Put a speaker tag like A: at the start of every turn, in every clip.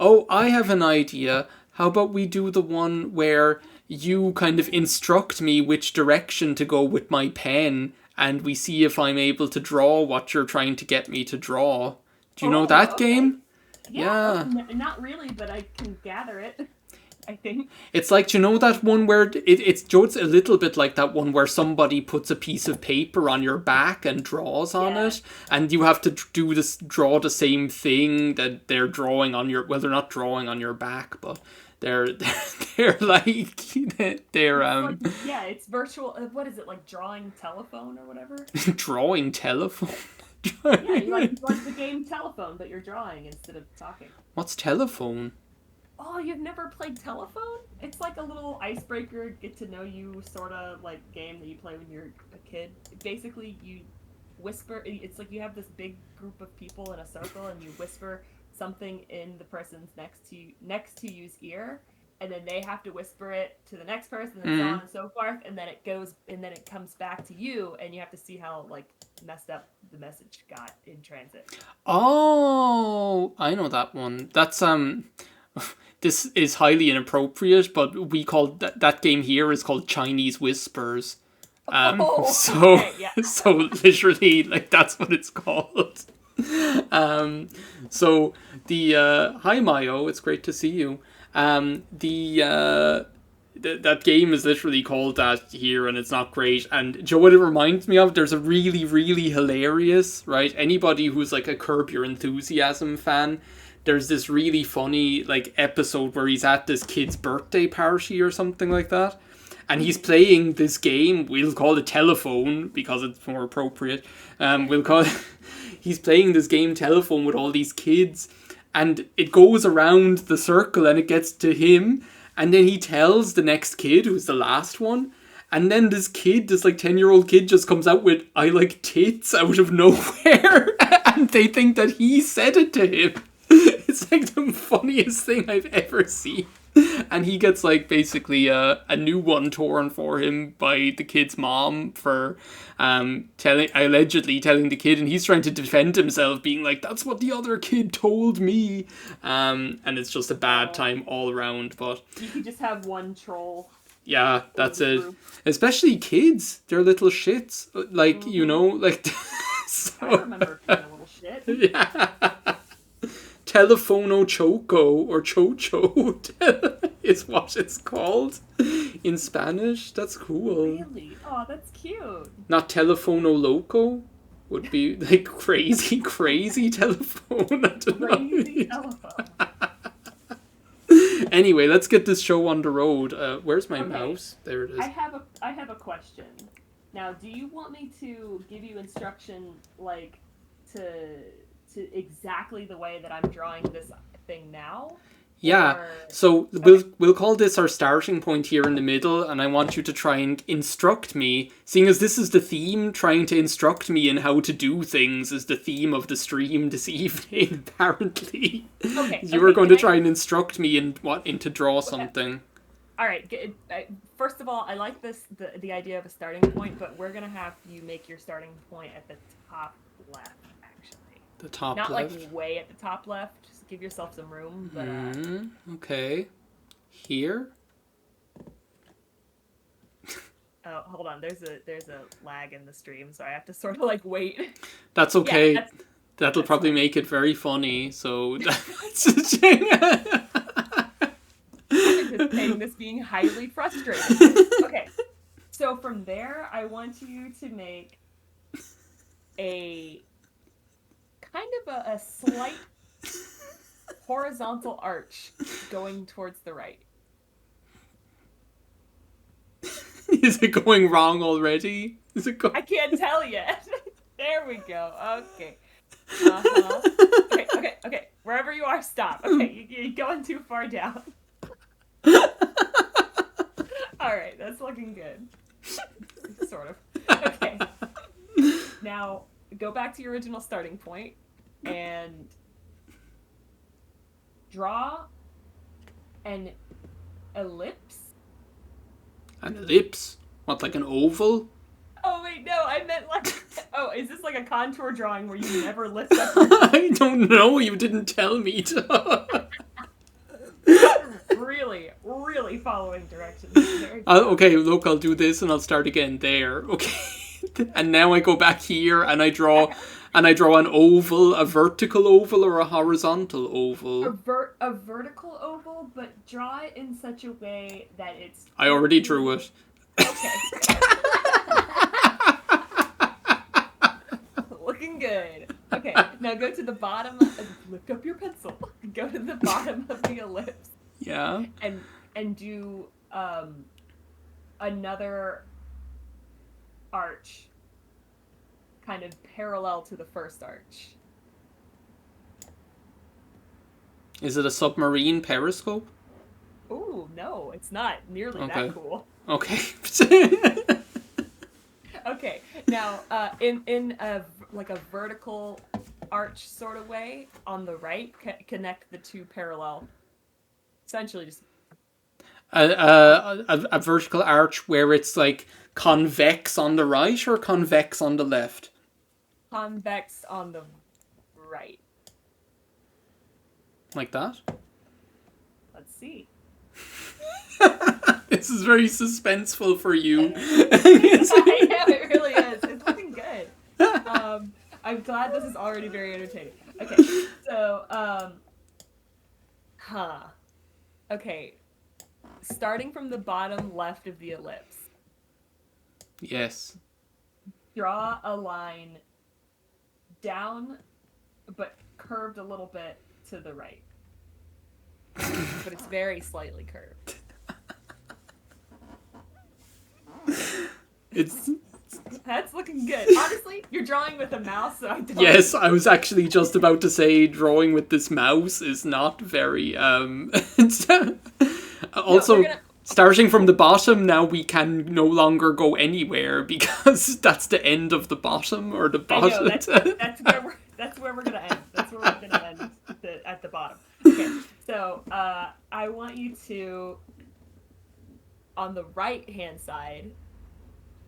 A: Oh, I have an idea. How about we do the one where you kind of instruct me which direction to go with my pen, and we see if I'm able to draw what you're trying to get me to draw. Do you know
B: Oh,
A: that
B: okay.
A: game?
B: Yeah,
A: Yeah.
B: not really, but I can gather it. I think.
A: It's like, do you know that one where it's Joe's a little bit like that one where somebody puts a piece of paper on your back and draws on
B: Yeah.
A: it, and you have to draw the same thing that they're drawing on your. Well, they're not drawing on your back, but they're like they're
B: It's like, yeah, it's virtual. What is it, like drawing telephone or whatever?
A: drawing telephone.
B: Yeah, you like the game telephone, but you're drawing instead of talking.
A: What's telephone?
B: Oh, you've never played telephone? It's like a little icebreaker, get to know you sort of like game that you play when you're a kid. Basically, you whisper. It's like you have this big group of people in a circle, and you whisper something in the person's next to you's ear, and then they have to whisper it to the next person, and so on
A: Mm.
B: and so forth, and then it goes, and then it comes back to you, and you have to see how like messed up the message got in transit.
A: Oh, I know that one. That's this is highly inappropriate, but we call that game here is called Chinese Whispers.
B: Oh,
A: So
B: okay, yeah.
A: so literally like that's what it's called. Um, so the hi Mayo, it's great to see you. That game is literally called that here, and it's not great. And do you know what it reminds me of? There's a really, really hilarious, right? Anybody who's like a Curb Your Enthusiasm fan, there's this really funny like episode where he's at this kid's birthday party or something like that, and he's playing this game. We'll call it telephone because it's more appropriate. We'll call it, he's playing this game telephone with all these kids, and it goes around the circle and it gets to him, and then he tells the next kid who's the last one, and then this like 10-year-old kid just comes out with "I like tits" out of nowhere, and they think that he said it to him. It's like the funniest thing I've ever seen. And he gets like basically a new one torn for him by the kid's mom for allegedly telling the kid, and he's trying to defend himself, being like, "That's what the other kid told me," and it's just a bad
B: Oh,
A: time all around. But
B: you could just have one troll
A: yeah,
B: for
A: that's
B: the
A: it.
B: group.
A: Especially kids, they're little shits. Like
B: Mm-hmm.
A: like
B: I
A: so
B: remember being a little shit.
A: yeah. Telefono Choco or Chocho is what it's called in Spanish. That's cool.
B: Really? Oh, that's cute.
A: Not Telefono Loco would be like crazy, crazy telephone. I don't
B: Crazy
A: know.
B: telephone.
A: Anyway, let's get this show on the road. Where's my
B: Okay,
A: mouse? There it is.
B: I have a question. Now, do you want me to give you instruction like to exactly the way that I'm drawing this thing now,
A: Yeah,
B: or
A: so
B: okay,
A: we'll call this our starting point here in the middle, and I want you to try and instruct me, seeing as this is the theme, trying to instruct me in how to do things is the theme of the stream this evening, apparently.
B: okay,
A: You were
B: okay?
A: going
B: Can
A: to
B: I?
A: try and instruct me in to draw
B: uh,
A: something.
B: All right. First of all, I like the idea of a starting point, but we're gonna have you make your starting point at the top left, actually.
A: The top
B: Not like
A: left.
B: way at the top left. Just give yourself some room. But
A: Okay. Here?
B: oh, hold on. There's a lag in the stream, so I have to sort of like wait.
A: That's
B: Yeah,
A: okay.
B: that's
A: That'll
B: that's
A: probably
B: fine.
A: make it very funny, so...
B: I'm anticipating this being highly frustrating. Okay, so from there, I want you to make a kind of a slight horizontal arch going towards the right.
A: Is it going wrong already? Is it going...
B: I can't tell yet. There we go. Okay. Uh-huh. Okay. Wherever you are, stop. Okay, you're going too far down. All right, that's looking good. Sort of. Okay. Now, go back to your original starting point and draw an ellipse.
A: An ellipse? What, like an oval?
B: Oh wait, no, I meant like. Oh, is this like a contour drawing where you never lift up?
A: I don't know, you didn't tell me to.
B: literally following directions. It's very
A: Okay, look, I'll do this and I'll start again there. Okay. And now I go back here and I draw an oval, a vertical oval or a horizontal oval.
B: a vertical oval, but draw it in such a way that it's...
A: I already drew it.
B: Okay. Looking good. Okay, now go to the bottom, lift up your pencil. Go to the bottom of the ellipse.
A: Yeah.
B: And do another arch kind of parallel to the first arch.
A: Is it a submarine periscope?
B: Ooh, no, it's not nearly that cool.
A: Okay.
B: Okay, now in a vertical arch sort of way on the right, connect the two parallel. Essentially, just
A: a vertical arch where it's like convex on the right or convex on the left?
B: Convex on the right.
A: Like that?
B: Let's see.
A: This is very suspenseful for you.
B: I know, it really is. It's looking good. I'm glad this is already very entertaining. Okay, so, okay. Starting from the bottom left of the ellipse.
A: Yes.
B: Draw a line down, but curved a little bit to the right. But it's very slightly curved. That's looking good. Honestly, you're drawing with a mouse, so I don't...
A: Yes, I was actually just about to say drawing with this mouse is not very, Also, starting from the bottom, now we can no longer go anywhere because that's the end of the bottom, or the bottom.
B: I know, that's where we're gonna end. That's where we're gonna end at the bottom. Okay, so I want you to, on the right hand side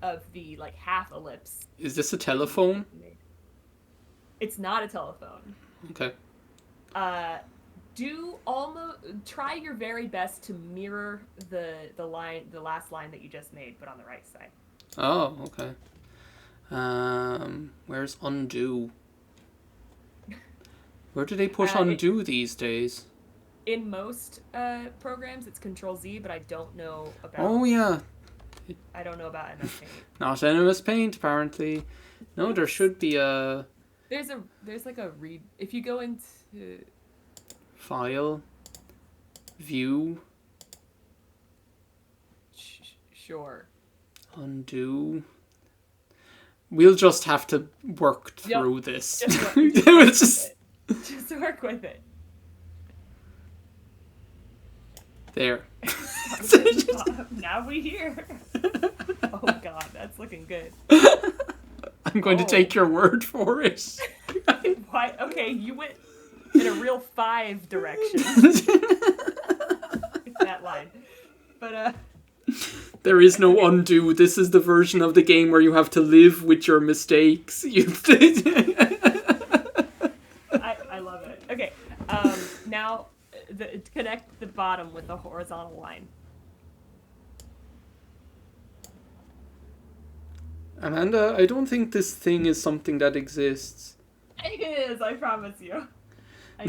B: of the half ellipse.
A: Is this a telephone?
B: It's not a telephone.
A: Okay.
B: Try your very best to mirror the last line that you just made, but on the right side.
A: Oh, okay. Where's undo? Where do they put undo these days?
B: In most programs, it's Control-Z, but I don't know about...
A: Oh, yeah.
B: I don't know about MSPaint.
A: Not MSPaint, apparently. No, there should be a...
B: There's like a read... If you go into...
A: File. View.
B: Sure.
A: Undo. We'll just have to work through this.
B: Just work with it.
A: There.
B: Now we hear. Oh god, that's looking good.
A: I'm going to take your word for it.
B: Why? Okay, you went in a real 5 direction. That line. But
A: there is no undo. This is the version of the game where you have to live with your mistakes.
B: I love it. Okay. Now connect the bottom with a horizontal line.
A: Amanda, I don't think this thing is something that exists.
B: It is, I promise you.
A: I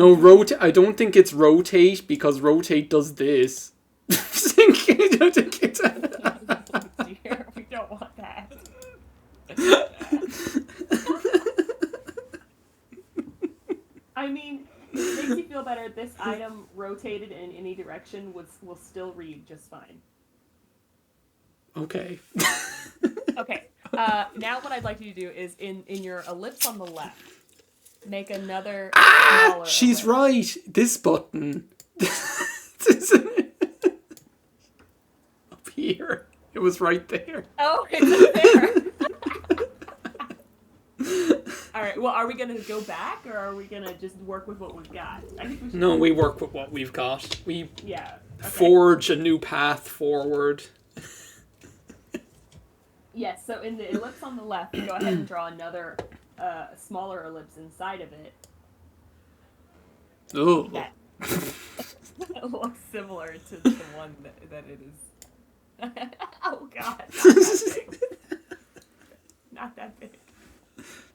A: don't think it's rotate, because rotate does this.
B: Dear, we don't want that. I mean, if it makes you feel better, this item rotated in any direction will still read just fine.
A: Okay.
B: Okay. Now what I'd like you to do is in your ellipse on the left, make another smaller
A: she's
B: ellipse.
A: right. This button. Up here. It was right there.
B: Oh, it's there. Alright, well, are we going to go back, or are we going to just work with what we've got? I think we should.
A: No, we work with what we've got. We
B: forge
A: a new path forward.
B: Yes, so in the ellipse on the left, go ahead and draw another smaller ellipse inside of it.
A: Oh.
B: looks similar to the one that it is. Oh god, not that big. Not that big.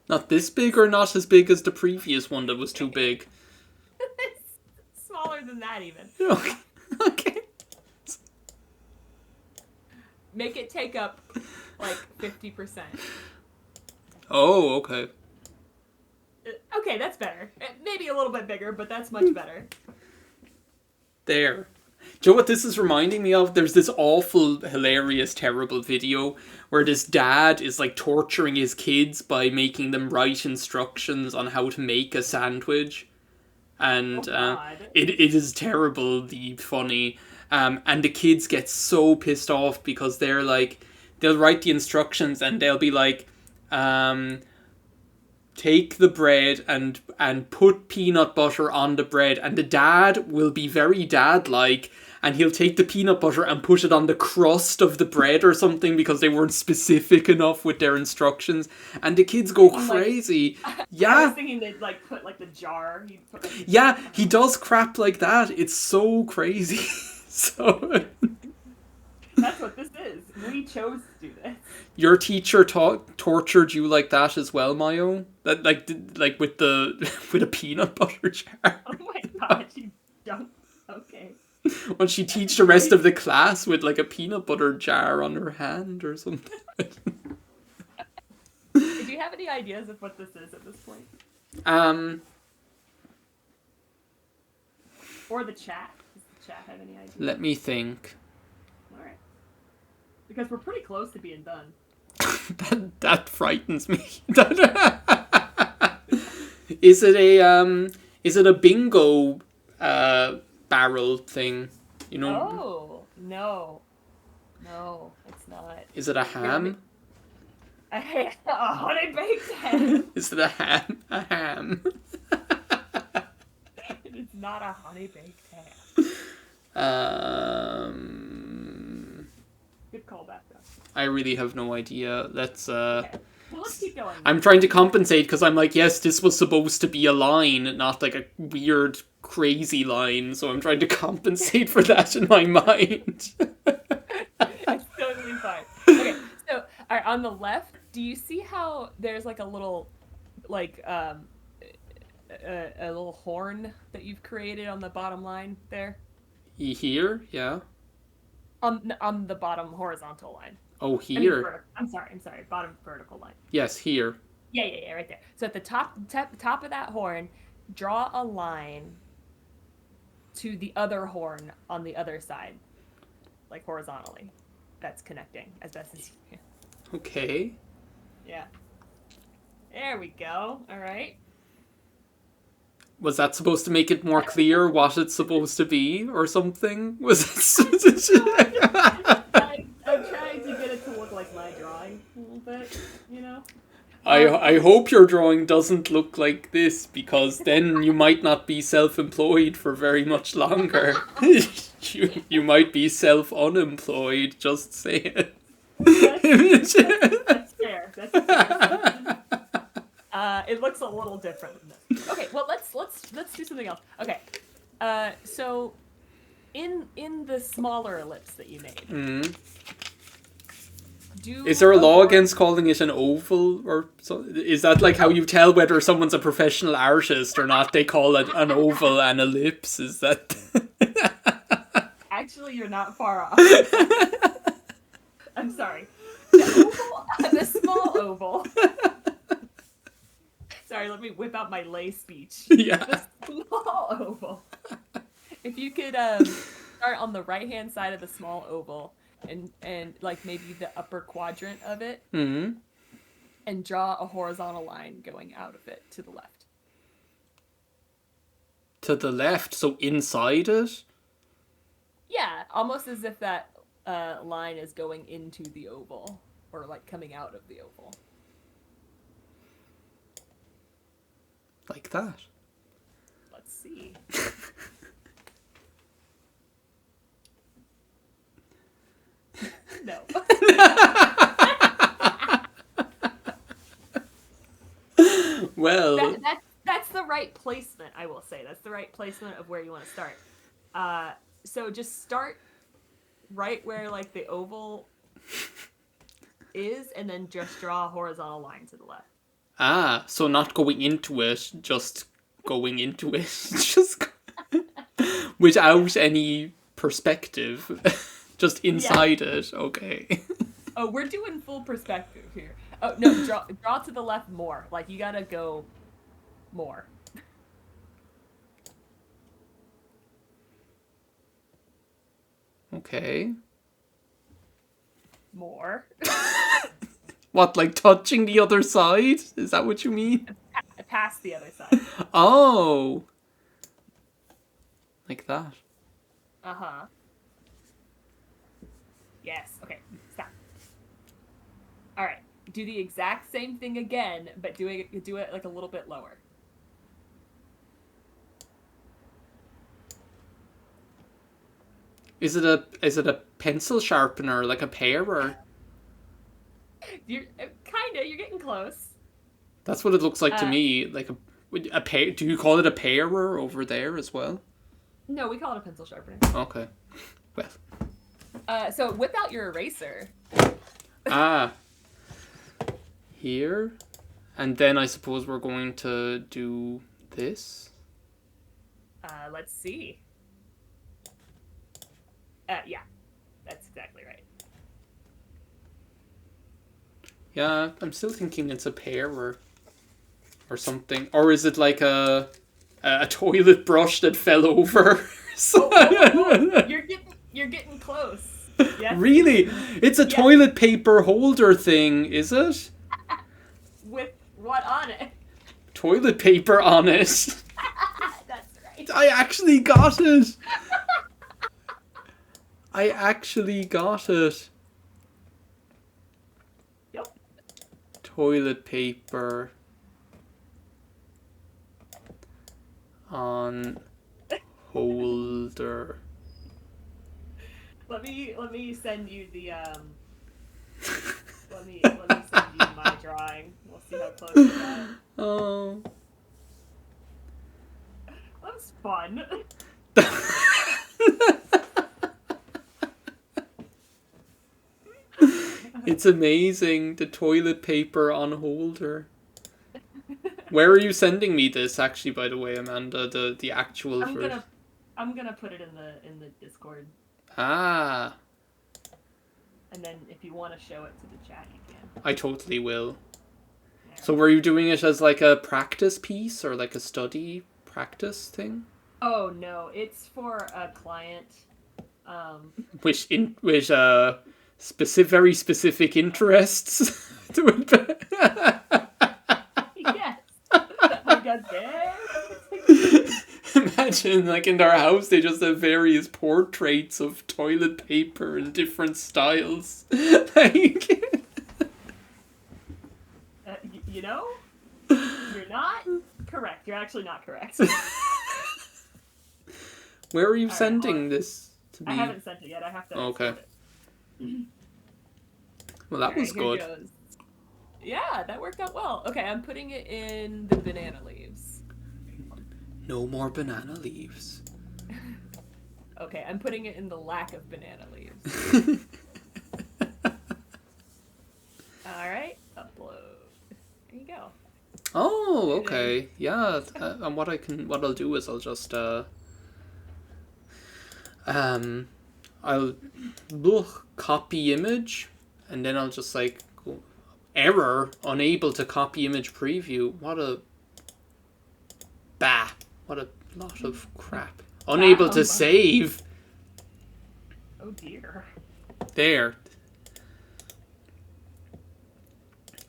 A: Not this big, or not as big as the previous one that was too big?
B: It's smaller than that even.
A: Okay. Okay.
B: Make it take up like 50%.
A: Oh, okay.
B: Okay, that's better. Maybe a little bit bigger, but that's much better.
A: There. Do you know what this is reminding me of? There's this awful, hilarious, terrible video where this dad is like torturing his kids by making them write instructions on how to make a sandwich. And it is terribly funny. And the kids get so pissed off because they're like, they'll write the instructions and they'll be like, take the bread and put peanut butter on the bread, and the dad will be very dad-like, and he'll take the peanut butter and put it on the crust of the bread or something because they weren't specific enough with their instructions, and the kids go crazy. Yeah.
B: I was thinking they'd like put like the jar. Put, like,
A: yeah, he does crap like that. It's so crazy. So
B: that's what this is. We chose to do this.
A: Your teacher tortured you like that as well, Mayo? That like with a peanut butter jar.
B: Oh my god, you don't. Okay.
A: When she teach the rest of the class with like a peanut butter jar on her hand or something.
B: Do you have any ideas of what this is at this point? Or the chat? Does the chat have any ideas?
A: Let me think.
B: Alright. Because we're pretty close to being done.
A: that frightens me. Is it a bingo barrel thing? You know?
B: Oh, no. No, it's not.
A: Is it a ham?
B: A honey baked ham.
A: Is it a ham? A ham.
B: It is not a honey baked ham. Good callback though.
A: I really have no idea. Let's
B: Okay. Well, let's keep going.
A: I'm trying to compensate because I'm like, yes, this was supposed to be a line, not like a weird, crazy line. So I'm trying to compensate for that in my mind.
B: It's totally fine. Okay, so all right, on the left, do you see how there's like a little, like a little horn that you've created on the bottom line there?
A: Here, yeah.
B: On the bottom horizontal line.
A: Oh, here.
B: I mean, I'm sorry, bottom vertical line.
A: Yes, here.
B: Yeah, right there. So at the top of that horn, draw a line to the other horn on the other side, like horizontally. That's connecting as best as you can.
A: Okay.
B: Yeah. There we go. All right.
A: Was that supposed to make it more clear what it's supposed to be, or something? Was it?
B: I'm trying to get it to look like my drawing a little bit, you know?
A: I hope your drawing doesn't look like this, because then you might not be self-employed for very much longer. you might be self-unemployed, just say it.
B: That's fair. That's fair. It looks a little different than this. Okay, well let's do something else. Okay, so in the smaller ellipse that you made,
A: is there a law against calling it an oval, or so? Is that like how you tell whether someone's a professional artist or not? They call it an oval and ellipse. Is that?
B: Actually, you're not far off. I'm sorry. The small oval. Sorry, let me whip out my lay speech.
A: Yeah.
B: The small oval. If you could start on the right-hand side of the small oval and like maybe the upper quadrant of it, and draw a horizontal line going out of it to the left.
A: To the left, so inside it?
B: Yeah, almost as if that line is going into the oval, or like coming out of the oval.
A: Like that.
B: Let's see. No.
A: Well,
B: that's the right placement, I will say. That's the right placement of where you want to start. So just start right where like the oval is, and then just draw a horizontal line to the left.
A: Ah, so not going into it, just going into it, just without any perspective, just inside it. Okay.
B: Oh, we're doing full perspective here. Oh no, draw to the left more. Like you gotta go more.
A: Okay.
B: More.
A: What, like touching the other side? Is that what you mean?
B: Past the other side.
A: Oh. Like that.
B: Uh-huh. Yes. Okay. Stop. All right. Do the exact same thing again, but do it like a little bit lower.
A: Is it a pencil sharpener, like a parer?
B: You're kinda. You're getting close.
A: That's what it looks like to me. Like a pair. Do you call it a parer over there as well?
B: No, we call it a pencil sharpener.
A: Okay. Well.
B: So whip out your eraser.
A: Ah. Here. And then I suppose we're going to do this.
B: Let's see. Yeah. That's exactly right.
A: Yeah, I'm still thinking it's a parer or something. Or is it like a toilet brush that fell over?
B: Oh, you're getting close. Yes.
A: Really? It's a toilet paper holder thing, is it?
B: With what on it?
A: Toilet paper on it.
B: That's right.
A: I actually got it. I actually got it.
B: Yep.
A: Toilet paper on holder.
B: Let me send you the let me send you my drawing. We'll see how close you got.
A: Oh.
B: That was fun.
A: It's amazing, the toilet paper on holder. Where are you sending me this, actually, by the way, Amanda? The actual version.
B: I'm gonna put it in the Discord.
A: Ah.
B: And then if you want to show it to the chat, you can.
A: I totally will. Yeah. So were you doing it as like a practice piece or like a study practice thing?
B: Oh no, it's for a client.
A: Which very specific interests.
B: Yes. I got there.
A: Imagine, like, in their house, they just have various portraits of toilet paper in different styles. Like,
B: you know, you're not correct. You're actually not correct.
A: Where are you sending this to me?
B: I haven't sent it yet. I have to.
A: Okay. Well, that was good.
B: Goes. Yeah, that worked out well. Okay, I'm putting it in the banana leaves.
A: No more banana leaves.
B: Okay, I'm putting it in the lack of banana leaves. Alright, upload. There you go.
A: Oh, okay. Yeah, and what I'll do is I'll just I'll copy image, and then I'll just like go, error, unable to copy image preview. What a lot of crap. Unable to save.
B: Oh dear.
A: There.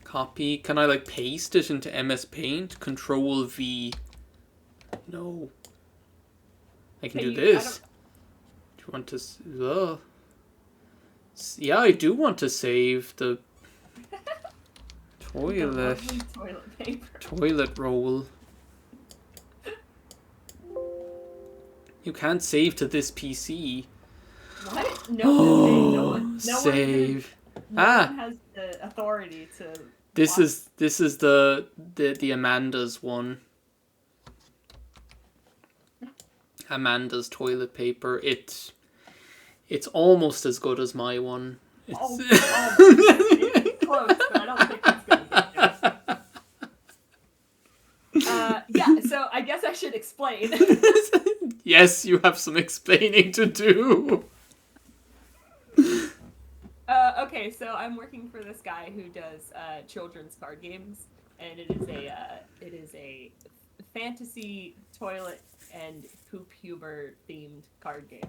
A: Copy. Can I like paste it into MSPaint? Control V. No. I can do this. Do you want to? Yeah, I do want to save the toilet roll. You can't save to this PC.
B: What? No, no one
A: save.
B: No one has the authority to.
A: This is the Amanda's one. Amanda's toilet paper. It's almost as good as my one. It's...
B: It's close, but I don't think it's going to get there. Yeah, so I guess I should explain.
A: Yes, you have some explaining to do.
B: Okay, so I'm working for this guy who does children's card games, and it is a fantasy toilet and poop humor themed card game.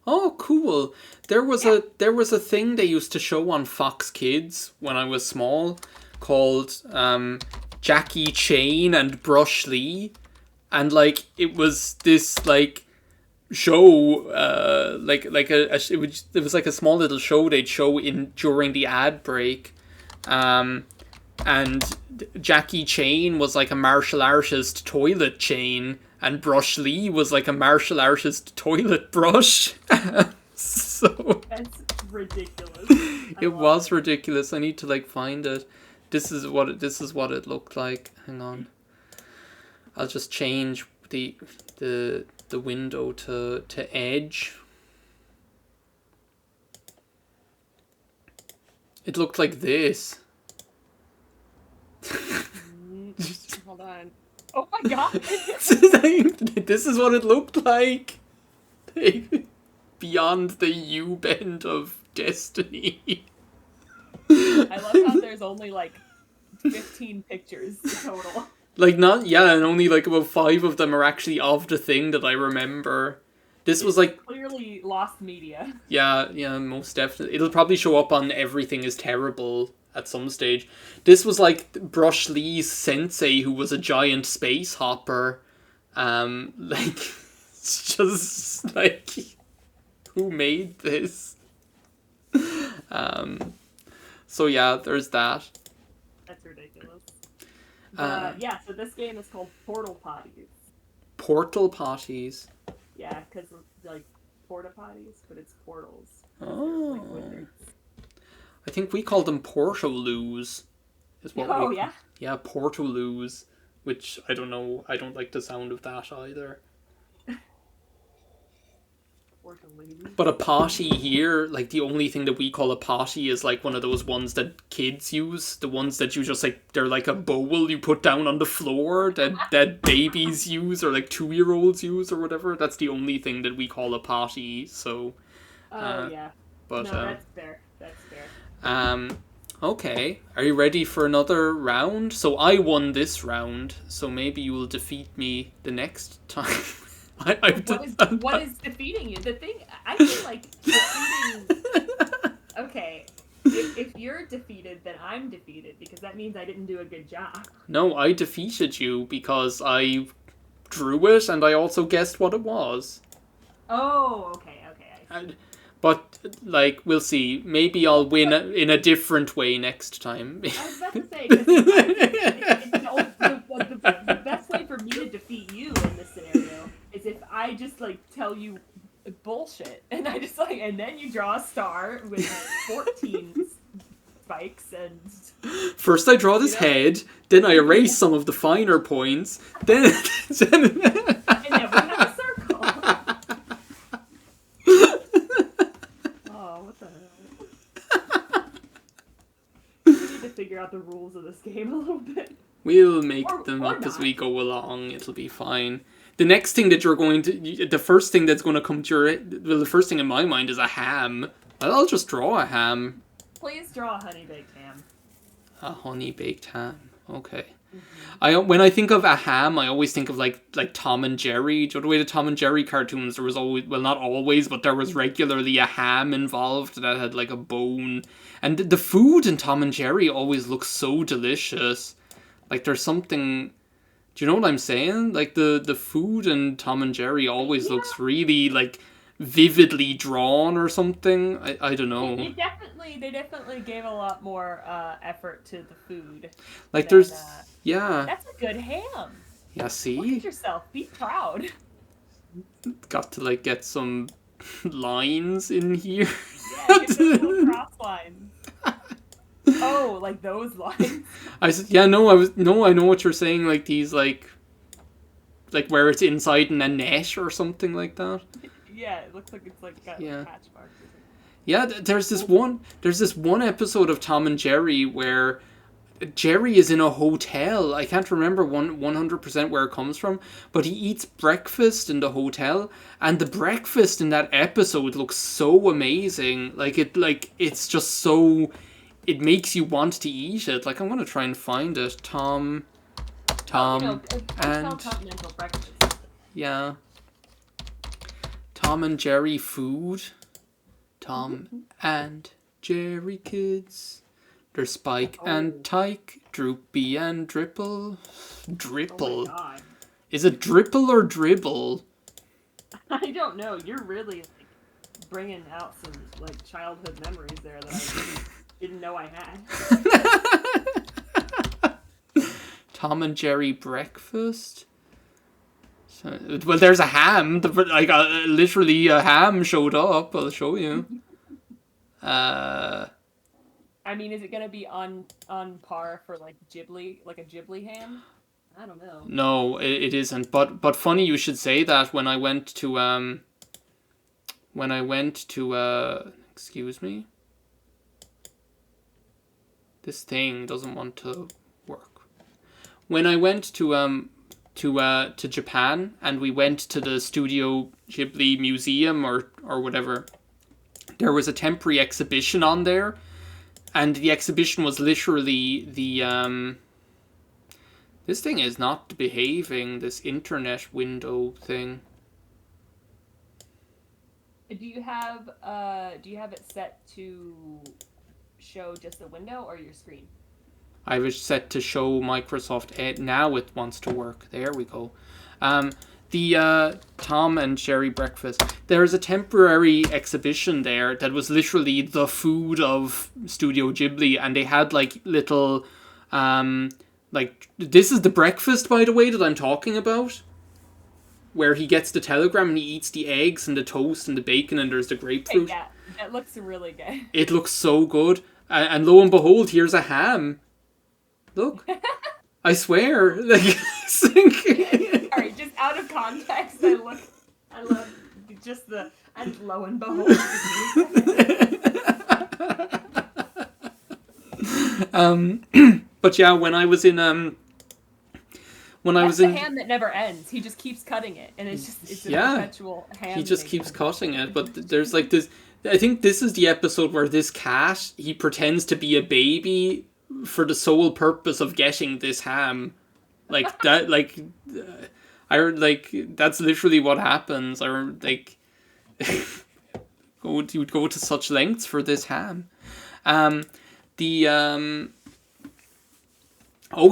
A: Oh, cool. There was a thing they used to show on Fox Kids when I was small called Jackie Chan and Brush Lee, and like it was this like show it was like a small little show they'd show in during the ad break, and Jackie Chan was like a martial artist toilet chain, and Brush Lee was like a martial artist toilet brush. So
B: that's ridiculous.
A: It was ridiculous. I need to like find it. This is what it looked like. Hang on. I'll just change the window to edge. It looked like this.
B: Hold on. Oh my god!
A: This is what it looked like. Beyond the U-bend of destiny.
B: I love how there's only like 15 pictures total.
A: Like not, yeah, and only like about 5 of them are actually of the thing that I remember. This was like
B: clearly lost media.
A: Yeah, most definitely. It'll probably show up on Everything is Terrible at some stage. This was like Brush Lee's sensei, who was a giant space hopper. Like it's just like, who made this? So yeah, there's that.
B: That's ridiculous. Yeah, so this game is called Portal Potties.
A: Portal Potties?
B: Yeah, because like porta potties, but it's portals.
A: Oh. I think we call them Portaloos.
B: Yeah?
A: Yeah, Portaloos, which I don't know. I don't like the sound of that either. But a potty here, like the only thing that we call a potty is like one of those ones that kids use. The ones that you just like, they're like a bowl you put down on the floor that babies use or like 2-year-olds use or whatever. That's the only thing that we call a potty. So.
B: Yeah.
A: But
B: no, that's fair. That's fair.
A: Okay. Are you ready for another round? So I won this round, so maybe you will defeat me the next time.
B: What is defeating you? The thing, I feel like defeating... Okay, if you're defeated, then I'm defeated, because that means I didn't do a good job.
A: No, I defeated you because I drew it, and I also guessed what it was.
B: Oh, okay.
A: But, like, we'll see. Maybe I'll win in a different way next time.
B: I was about to say, because the best way for me to defeat you in this scenario is if I just, like, tell you bullshit, and I just, like, and then you draw a star with 14 spikes, and...
A: First I draw this head, then I erase some of the finer points, then...
B: and then we have a circle. Oh, what the hell? We need to figure out the rules of this game a little bit.
A: We'll make them up as we go along, it'll be fine. The next thing that you're going to... The first thing that's going to come to your... Well, the first thing in my mind is a ham. I'll just draw a ham.
B: Please draw a honey-baked ham.
A: A honey-baked ham. Okay. Mm-hmm. When I think of a ham, I always think of like Tom and Jerry. Do you know the way the Tom and Jerry cartoons, there was always... Well, not always, but there was regularly a ham involved that had like a bone. And the food in Tom and Jerry always looks so delicious. Like there's something... Do you know what I'm saying? Like the food in Tom and Jerry always looks really like vividly drawn or something. I don't know.
B: They definitely gave a lot more effort to the food.
A: Like
B: than,
A: yeah.
B: That's a good ham.
A: Yeah, see?
B: Look at yourself. Be proud.
A: Got to like get some lines in here.
B: Yeah, get those little cross lines. Oh, like those lines.
A: I know what you're saying, like these like like where it's inside in a net or something like that.
B: Yeah, it looks like it's like got
A: Yeah.
B: patch marks or something.
A: Yeah, there's this one episode of Tom and Jerry where Jerry is in a hotel. I can't remember 100% where it comes from, but he eats breakfast in the hotel, and the breakfast in that episode looks so amazing. It's just so, it makes you want to eat it. Like, I'm gonna try and find it. Tom,
B: Hotel
A: and
B: continental breakfast.
A: yeah, Tom and Jerry food. Tom and Jerry kids. There's Spike and Tyke, Droopy and Dripple. Dripple.
B: Oh my god.
A: Is it Dripple or Dribble?
B: I don't know. You're really like bringing out some like childhood memories there that I didn't know I had.
A: Tom and Jerry breakfast. So, well, there's a ham. Literally a ham showed up. I'll show you.
B: I mean, is it gonna be on par for like Ghibli, like a Ghibli ham? I don't know.
A: No, it isn't. But funny you should say that. When I went to excuse me. This thing doesn't want to work. When I went to Japan and we went to the Studio Ghibli Museum or whatever, there was a temporary exhibition on there, and the exhibition was literally the this thing is not behaving, this internet window thing.
B: Do you have it set to show just the window or your screen?
A: I was set to show Microsoft Edge. Now it wants to work. There we go. The Tom and Jerry breakfast. There's a temporary exhibition there that was literally the food of Studio Ghibli, and they had like little, like, this is the breakfast, by the way, that I'm talking about, where he gets the telegram and he eats the eggs and the toast and the bacon, and there's the grapefruit.
B: Yeah, that looks really good.
A: It looks so good, and lo and behold, here's a ham. Look, I swear, like.
B: Sorry, just out of context, I love just the, and lo and behold.
A: But yeah, when I was in the
B: ham that never ends. He just keeps cutting it, and it's a perpetual ham.
A: He just keeps cutting it, but there's like this. I think this is the episode where this cat, he pretends to be a baby for the sole purpose of getting this ham. Like that, that's literally what happens. You would go to such lengths for this ham. Oh,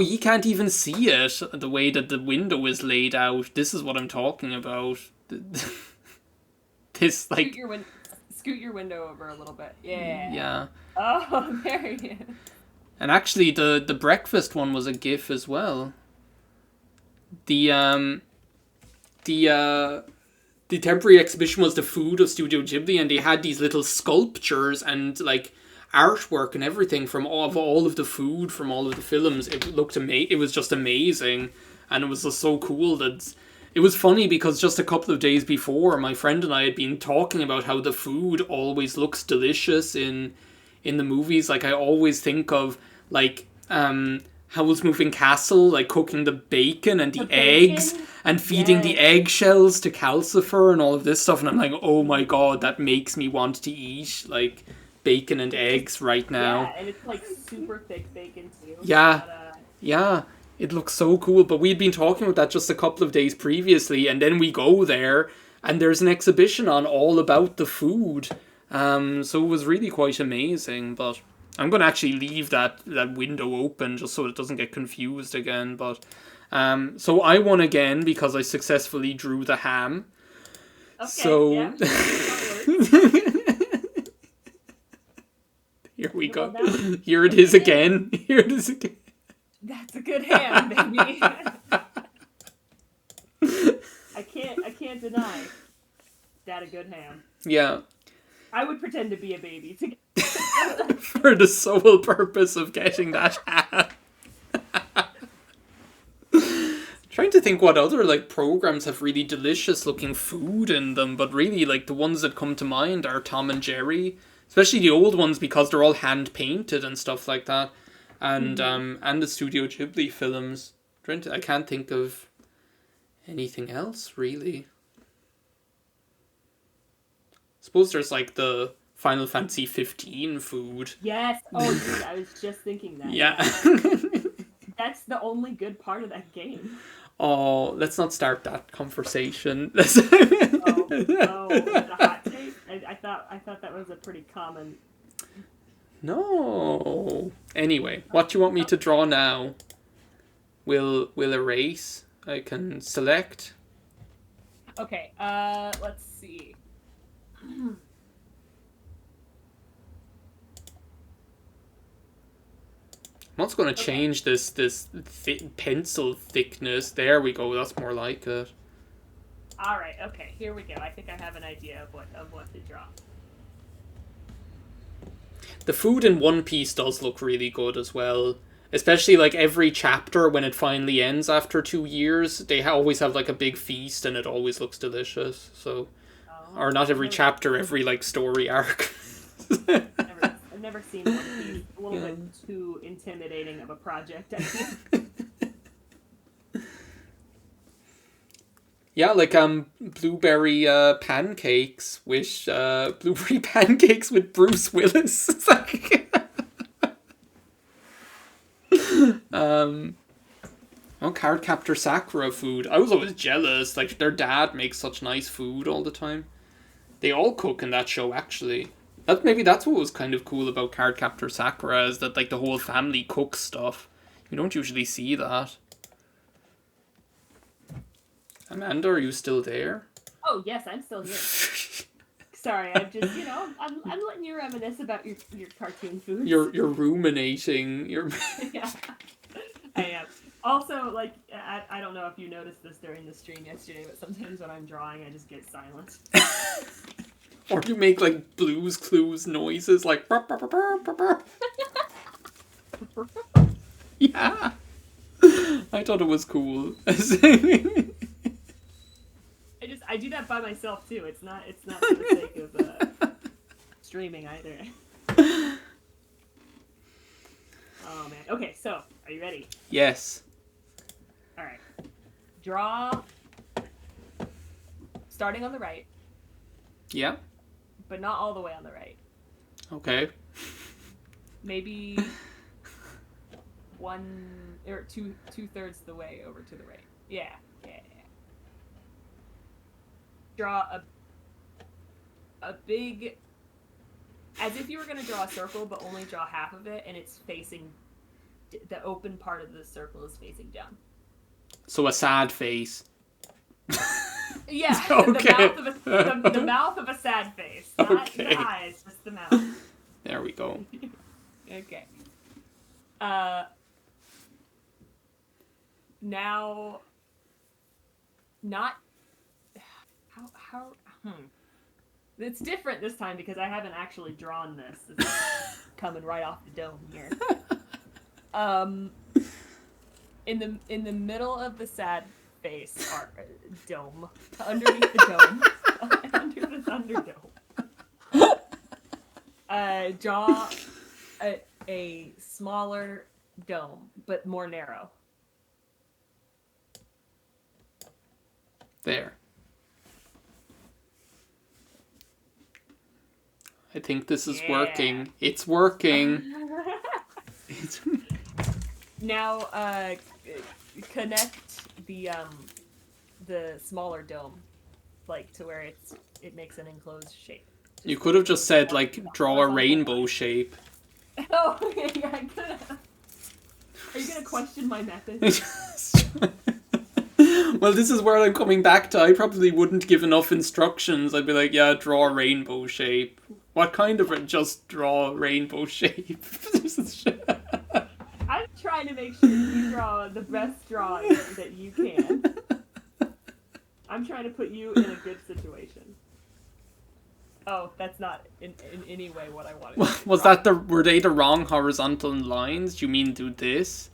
A: you can't even see it, the way that the window is laid out. This is what I'm talking about. This, like...
B: Scoot your window over a little bit. Yeah.
A: Yeah.
B: Oh, there he is.
A: And actually, the breakfast one was a GIF as well. The temporary exhibition was the food of Studio Ghibli, and they had these little sculptures and like artwork and everything from all of the food from all of the films. It looked it was just amazing, and it was just so cool that it was funny because just a couple of days before, my friend and I had been talking about how the food always looks delicious in the movies. Like I always think of like Howl's Moving Castle, like cooking the bacon and the eggs and feeding the eggshells to Calcifer and all of this stuff, and I'm like, oh my god, that makes me want to eat like bacon and eggs right now.
B: Yeah, and it's like super thick bacon too.
A: Yeah, yeah, it looks so cool. But we'd been talking about that just a couple of days previously, and then we go there and there's an exhibition on all about the food. So it was really quite amazing, but I'm going to actually leave that window open just so it doesn't get confused again. But so I won again because I successfully drew the ham.
B: Okay,
A: so
B: yeah.
A: Here we go. Here it is again. Here it is again.
B: That's a good ham, baby. I can't deny that a good ham.
A: Yeah.
B: I would pretend to be a baby to
A: for the sole purpose of getting that ham. Trying to think what other like programs have really delicious looking food in them, but really like the ones that come to mind are Tom and Jerry, especially the old ones because they're all hand painted and stuff like that, and the Studio Ghibli films. I can't think of anything else really. Suppose there's like the Final Fantasy 15 food.
B: Yes. Oh, dude, I was just thinking that.
A: Yeah.
B: That's the only good part of that game.
A: Oh, let's not start that conversation.
B: Oh, the hot take? I thought that was a pretty common...
A: No. Anyway, what do you want me to draw now? We'll erase. I can select.
B: Okay, let's see. I'm
A: also going to change this pencil thickness. There we go. That's more like it.
B: All right. Okay. Here we go. I think I have an idea of what to draw.
A: The food in One Piece does look really good as well. Especially like every chapter when it finally ends after 2 years, they always have like a big feast and it always looks delicious. So, or not every chapter, every like story arc.
B: I've never seen One Piece. A little bit too intimidating of a project, I think.
A: Yeah, like blueberry pancakes with Bruce Willis. It's like Cardcaptor Sakura food. I was always jealous. Like their dad makes such nice food all the time. They all cook in that show actually. That's what was kind of cool about Cardcaptor Sakura is that like the whole family cooks stuff. You don't usually see that. Amanda, are you still there?
B: Oh yes, I'm still here. Sorry, I'm just I'm letting you reminisce about your cartoon foods.
A: You're ruminating.
B: Yeah, I am. Also, like I don't know if you noticed this during the stream yesterday, but sometimes when I'm drawing, I just get silent.
A: Or you make like Blue's Clues noises, like. Burr, burr, burr, burr, burr. Yeah, I thought it was cool.
B: I do that by myself too. It's not for the sake of streaming either. Oh man. Okay, so are you ready?
A: Yes.
B: All right. Draw. Starting on the right.
A: Yeah.
B: But not all the way on the right.
A: Okay.
B: Maybe 1 or 2/3 the way over to the right. Yeah. Draw a big, as if you were going to draw a circle, but only draw half of it, and it's facing, the open part of the circle is facing down.
A: So a sad face.
B: Yeah,
A: okay.
B: the mouth of a sad face. Not the eyes, just the mouth.
A: There we go.
B: Okay. Now, not... It's different this time because I haven't actually drawn this. This is coming right off the dome here. In the middle of the sad face dome, underneath the dome, under the Thunderdome, draw a smaller dome but more narrow.
A: There. I think this is working. It's working.
B: Now, connect the smaller dome, like to where it makes an enclosed shape.
A: You could have just said like draw a rainbow shape.
B: Oh, yeah, I could have. Are you gonna question my method?
A: Well, this is where I'm coming back to. I probably wouldn't give enough instructions. I'd be like, yeah, draw a rainbow shape. What kind of it? Just draw a rainbow shape.
B: I'm trying to make sure you draw the best drawing that you can. I'm trying to put you in a good situation. Oh, that's not in any way what I wanted.
A: Was were they the wrong horizontal lines? Do you mean do this?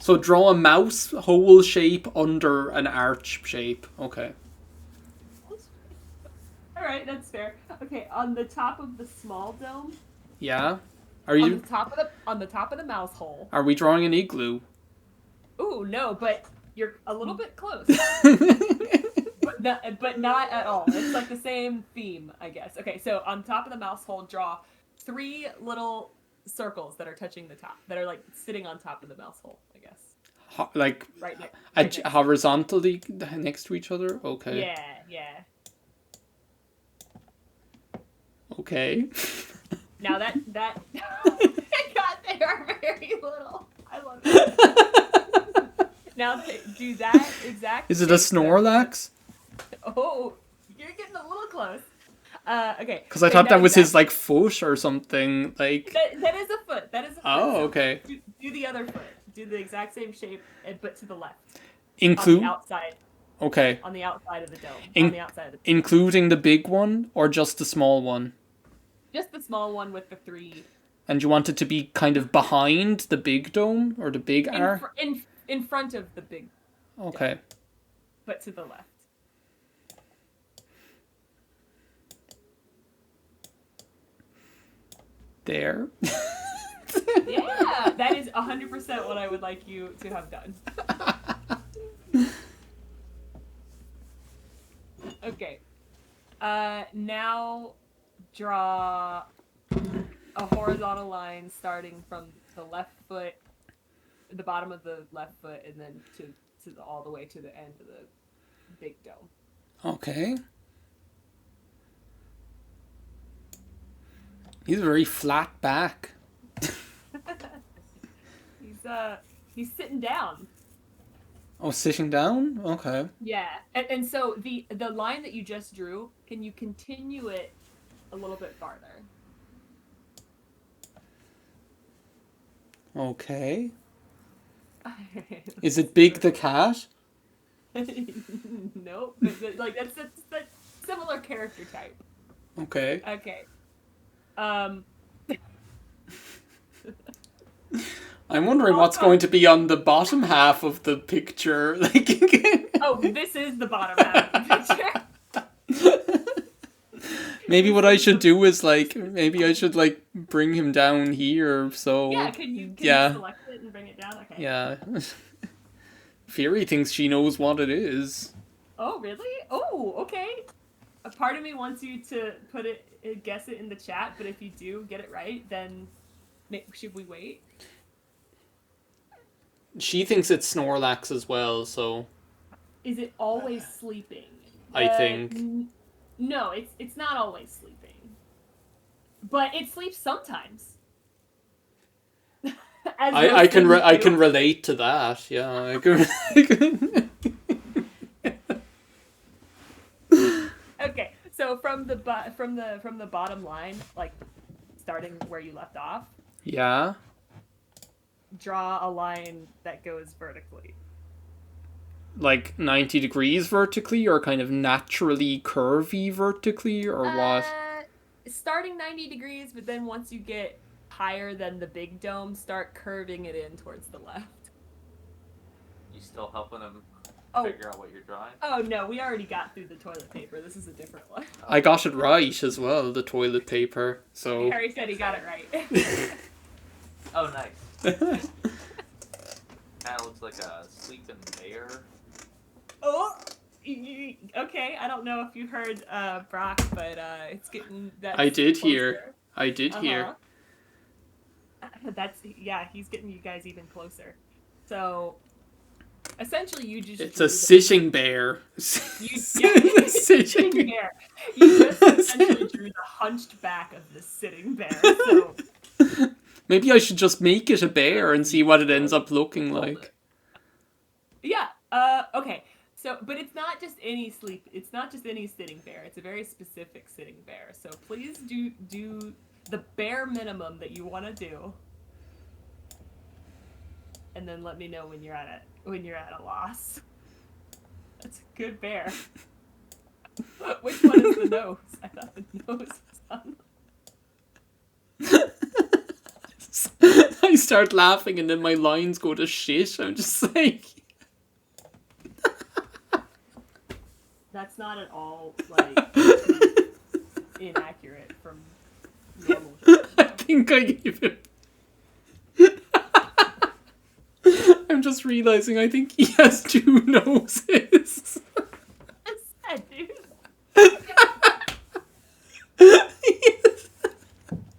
A: So draw a mouse hole shape under an arch shape. Okay.
B: All right, that's fair. Okay, on the top of the small dome.
A: Yeah.
B: On the top of the mouse hole.
A: Are we drawing an igloo?
B: Ooh, no, but you're a little bit close. but not at all. It's like the same theme, I guess. Okay, so on top of the mouse hole, draw 3 little circles that are touching the top, that are like sitting on top of the mouse hole, I guess.
A: Like
B: right next
A: horizontally next to each other? Okay.
B: Yeah.
A: Okay.
B: Now that oh my god, they are very little. I love it. Now do that exact.
A: Is it a Snorlax?
B: Oh, you're getting a little close. Okay.
A: Because I thought that was his like foot or something. Like
B: that is a foot. That is a foot.
A: Oh, okay.
B: Do the other foot. Do the exact same shape, but to the left.
A: Include
B: on the outside.
A: Okay.
B: On the outside of the dome. On the outside of the dome.
A: Including the big one or just the small one?
B: Just the small one with the 3.
A: And you want it to be kind of behind the big dome or the big arc?
B: In front of the big.
A: Okay.
B: Dome, but to the left.
A: There.
B: Yeah, that is 100% what I would like you to have done. Okay. Now draw a horizontal line starting from the left foot, the bottom of the left foot, and then all the way to the end of the big dome.
A: Okay. He's very flat back.
B: He's sitting down.
A: Oh, sitting down? Okay.
B: Yeah, and so the line that you just drew, can you continue it a little bit farther?
A: Okay. Is it Big the cat?
B: Nope. Like that's similar character type.
A: Okay.
B: Okay.
A: I'm wondering what's going to be on the bottom half of the picture. Like,
B: oh, this is the bottom half of the picture.
A: Maybe what I should do is maybe I should bring him down here. So
B: yeah, can you select it and bring it down? Okay.
A: Yeah. Fury thinks she knows what it is.
B: Oh really? Oh, okay. A part of me wants you to guess it in the chat, but if you do get it right, then should we wait?
A: She thinks it's Snorlax as well, so.
B: Is it always sleeping?
A: I think.
B: No, it's not always sleeping. But it sleeps sometimes.
A: I can relate to that. Yeah, I can.
B: Okay, so from the bottom line, like starting where you left off.
A: Yeah.
B: Draw a line that goes vertically.
A: Like 90 degrees vertically, or kind of naturally curvy vertically, or what?
B: Starting 90 degrees, but then once you get higher than the big dome, start curving it in towards the left.
C: You still helping him figure out what you're drawing?
B: Oh no, we already got through the toilet paper. This is a different one.
A: I got it right as well, the toilet paper. So
B: Harry said he got it right.
C: Oh, nice. Kind of looks like a sleeping bear.
B: Oh, okay. I don't know if you heard Brock, but it's getting that.
A: I did hear.
B: He's getting you guys even closer. So essentially, you just
A: it's a sitting bear.
B: Sitting bear. You just essentially drew the hunched back of the sitting bear. So
A: maybe I should just make it a bear and see what it ends up looking like.
B: Yeah. Okay. So, but it's not just any sitting bear. It's a very specific sitting bear. So please do the bare minimum that you want to do, and then let me know when you're at a loss. That's a good bear. Which one is the nose? I thought the nose was on.
A: I start laughing and then my lines go to shit. I'm just like...
B: That's not at all, like, inaccurate from normal jokes.
A: I think I gave him... I'm just realizing I think he has 2 noses.
B: That's sad, dude.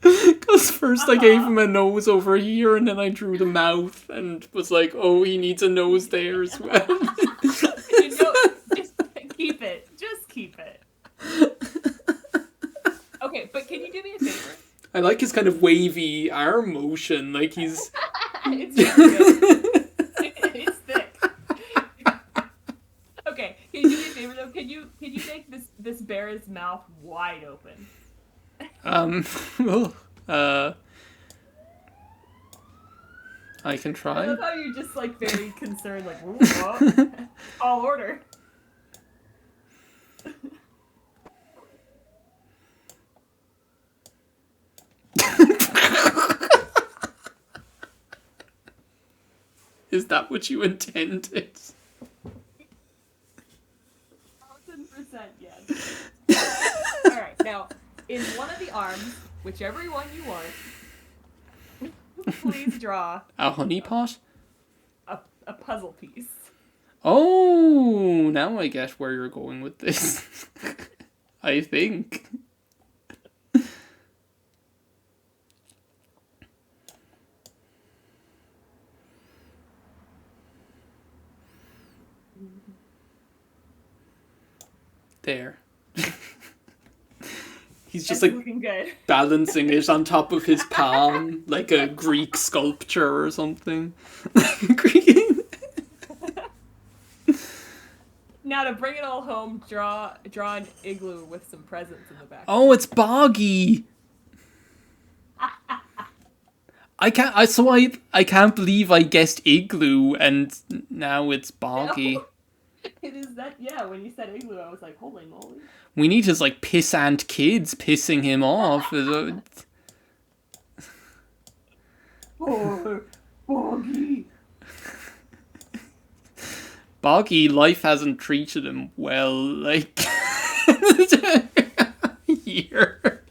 A: Because first I gave him a nose over here and then I drew the mouth and was like, oh, he needs a nose there as well.
B: You know, just keep it. Just keep it. Okay, but can you do me a favor?
A: I like his kind of wavy arm motion, like he's...
B: It's really good. It's thick. Okay, can you do me a favor though? Can you make this bear's mouth wide open?
A: Well, I can
B: I
A: try.
B: love how you're just like very concerned, like, whoa, all order.
A: Is that what you intended?
B: 1000% yes. Alright, now, in one of the arms, whichever one you want, please draw
A: A honeypot?
B: a puzzle piece.
A: Oh, now I get where you're going with this. I think. There. He's just
B: That's
A: like
B: looking good.
A: balancing it on top of his palm like a Greek sculpture or something.
B: Now to bring it all home, draw an igloo with some presents in the back.
A: Oh, it's Boggy. I can't believe I guessed igloo and now it's Boggy.
B: No. It is that, yeah, when you said igloo, I was like, holy moly.
A: We need his like pissant kids pissing him off.
B: Oh, Boggy.
A: Boggy, life hasn't treated him well, like here.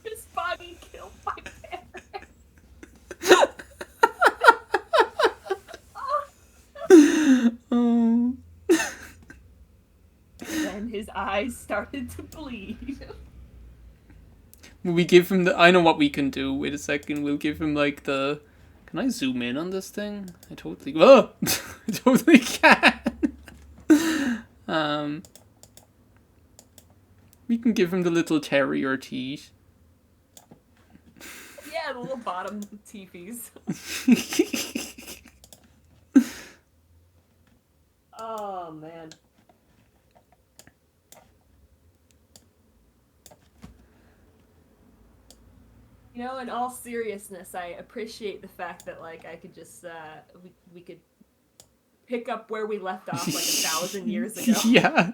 B: This Boggy killed my parents.
A: Oh.
B: Then his eyes started to bleed.
A: We give him the... I know what we can do. Wait a second. We'll give him like the... Can I zoom in on this thing? I totally... Oh! I totally can! We can give him the little terrier teeth.
B: Yeah, the little bottom teefies. Oh, man. You know, in all seriousness, I appreciate the fact that, like, I could just, we could pick up where we left off, like, 1,000 years ago.
A: Yeah.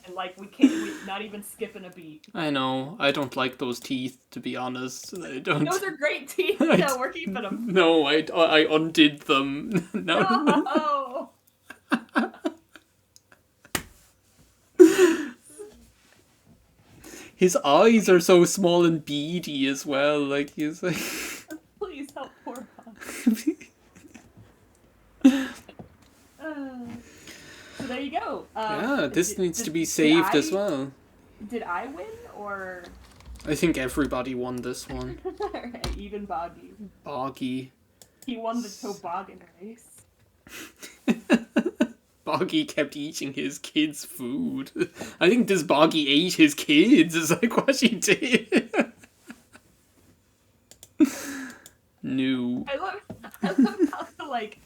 B: And, like, we're not even skipping a beat.
A: I know. I don't like those teeth, to be honest. I don't...
B: Those are great teeth. No, we're keeping them.
A: No, I undid them. No. His eyes are so small and beady as well. Like he's like.
B: Please help poor Bob. So there you go.
A: Yeah, this needs to be saved as well.
B: Did I win or?
A: I think everybody won this one.
B: Alright, even Boggy.
A: Boggy.
B: He won the toboggan race.
A: Boggy kept eating his kids' food. I think this Boggy ate his kids, is like what she did. No.
B: I love how to like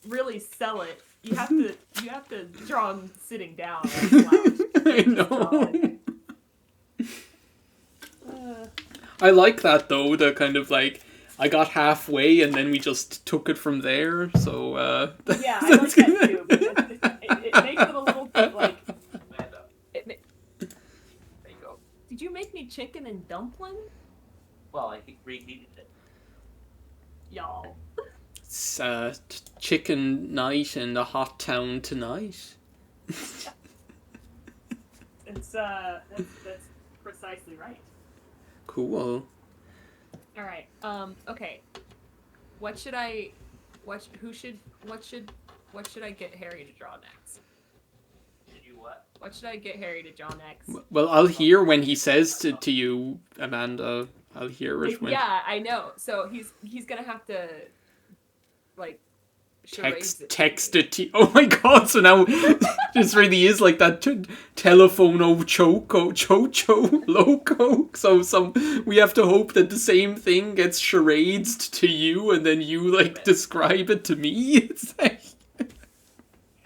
B: really sell it. You have to draw him sitting down.
A: I know. I like that though, the kind of like I got halfway and then we just took it from there, so
B: yeah, I like that too, because it makes it a little bit like there you go. Did you make me chicken and dumpling?
C: Well, I reheated it.
B: y'all.
A: It's chicken night in the hot town tonight.
B: That's precisely right.
A: Cool.
B: All right. Okay. What should I get Harry to draw next?
C: You what?
B: What should I get Harry to draw next?
A: Well, I'll hear when he says to you, Amanda. I'll hear it when
B: Yeah, I know. So he's gonna have to like
A: text it to you. Oh my god! So now this really is like that telephone chocho loco. So we have to hope that the same thing gets charades to you, and then you like describe it to me. It's like.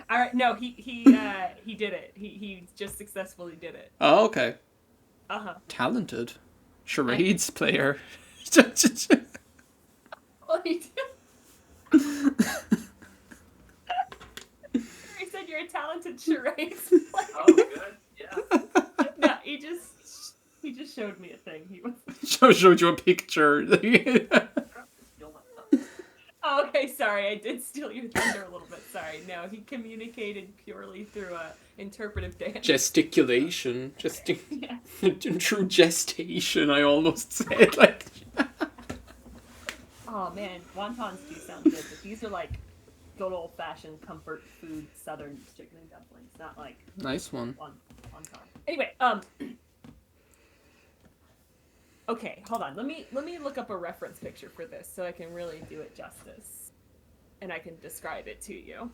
B: All right. No, he did it. He just successfully did it.
A: Oh, okay.
B: Talented
A: Charades player.
B: Well, he did. He said you're a talented charades player.
C: Oh, good. Yeah.
B: No, he just showed me a thing. He was.
A: Showed you a picture.
B: Oh, okay, sorry, I did steal your thunder a little bit. Sorry. No, he communicated purely through interpretive dance.
A: Gesticulation.
B: Yeah.
A: True gestation, I almost said. Like.
B: Oh man, wontons do sound good, but these are like good old-fashioned comfort food Southern chicken and dumplings, not like
A: Nice one.
B: wonton. Anyway, okay, hold on. Let me look up a reference picture for this so I can really do it justice, and I can describe it to you.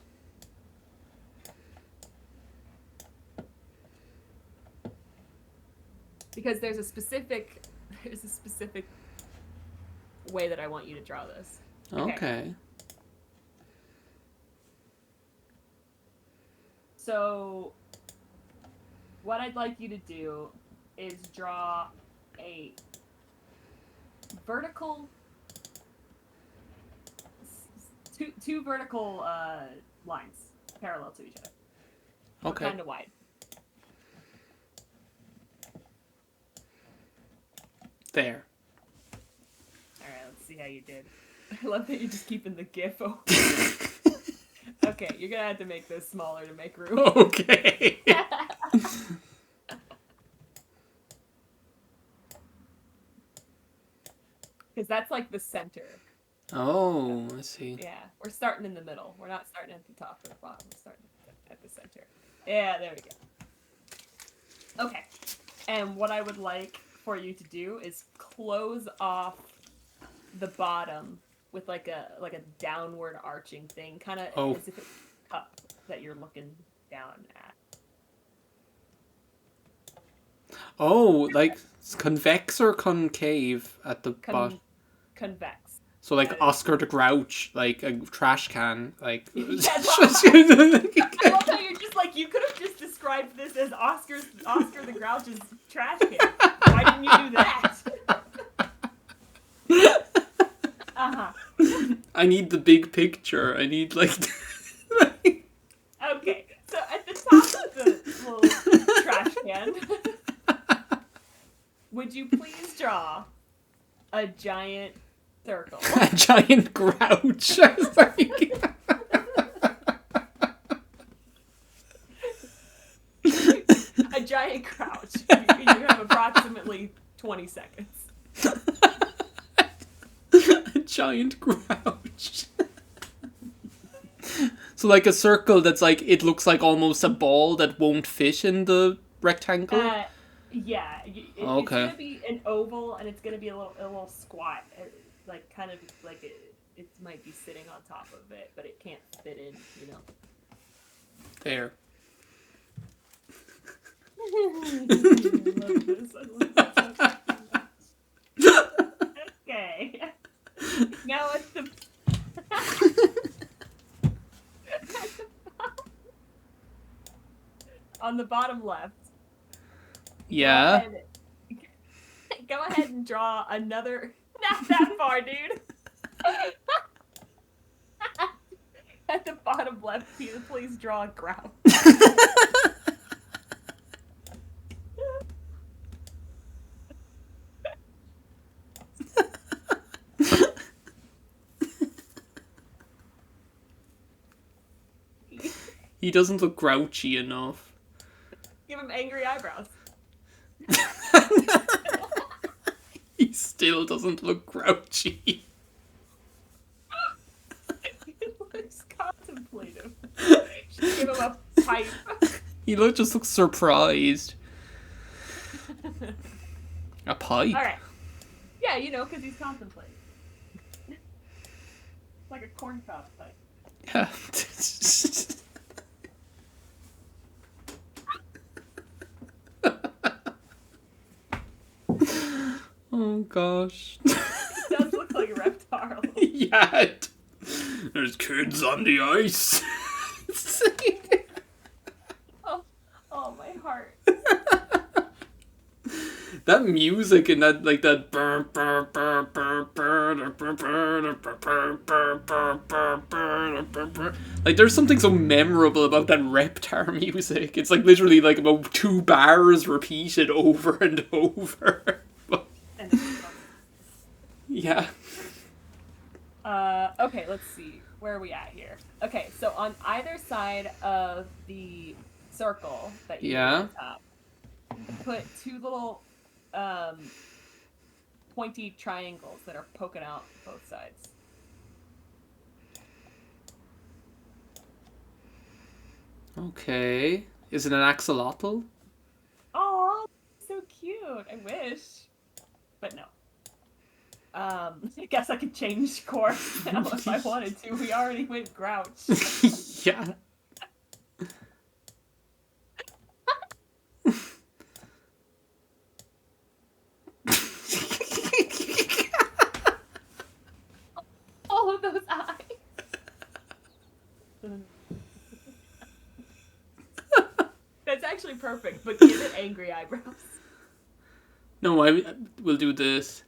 B: Because there's a specific way that I want you to draw this.
A: Okay.
B: So, what I'd like you to do is draw a vertical, two vertical lines parallel to each other.
A: Okay.
B: Kind of wide.
A: There.
B: Alright, let's see how you did. I love that you're just keeping the GIF open. Okay, you're gonna have to make this smaller to make room.
A: Okay.
B: Because that's like the center.
A: Oh, I see.
B: Yeah, we're starting in the middle. We're not starting at the top or the bottom. We're starting at the center. Yeah, there we go. Okay, and what I would like for you to do is close off the bottom with like a downward arching thing, kind of as if it's a cup that you're looking down at.
A: Oh, like convex or concave at the bottom?
B: Convex.
A: So like Oscar the Grouch, like a trash can, like.
B: I love how you're just like, you could have just described this as Oscar the Grouch's trash can. Why didn't you do that?
A: I need the big picture. I need like.
B: Okay, so at the top of the little trash can, would you please draw a giant circle?
A: A giant grouch.
B: A giant crouch. You have approximately 20 seconds.
A: A giant grouch. So like a circle that's like, it looks like almost a ball that won't fit in the rectangle?
B: Yeah. It's
A: Okay.
B: going to be an oval, and it's going to be a little squat. Like, kind of like it might be sitting on top of it, but it can't fit in, you know.
A: There.
B: I love this. Okay. Now at the on the bottom left.
A: Yeah.
B: Go ahead and draw another. Not that far, dude. At the bottom left, please draw a ground.
A: He doesn't look grouchy enough.
B: Give him angry eyebrows.
A: He still doesn't look grouchy.
B: He looks contemplative. Just give him a pipe.
A: He just looks surprised. A pipe?
B: Alright. Yeah, you know, because he's contemplating. Like a corn cob pipe.
A: Yeah. Oh gosh.
B: It does look like a reptile.
A: Yeah. There's kids on the ice.
B: Oh, my heart.
A: That music and that like there's something so memorable about that Reptar music. It's like literally like about 2 bars repeated over and over.
B: And it's fun.
A: Yeah.
B: Okay, let's see. Where are we at here? Okay, so on either side of the circle that you
A: Yeah.
B: put at the top, put 2 little pointy triangles that are poking out both sides.
A: Okay. Is it an axolotl?
B: Oh, so cute. I wish. But no. I guess I could change course now if I wanted to. We already went grouch.
A: Yeah.
B: All of those eyes. That's actually perfect, but give it angry eyebrows.
A: No, we'll do this.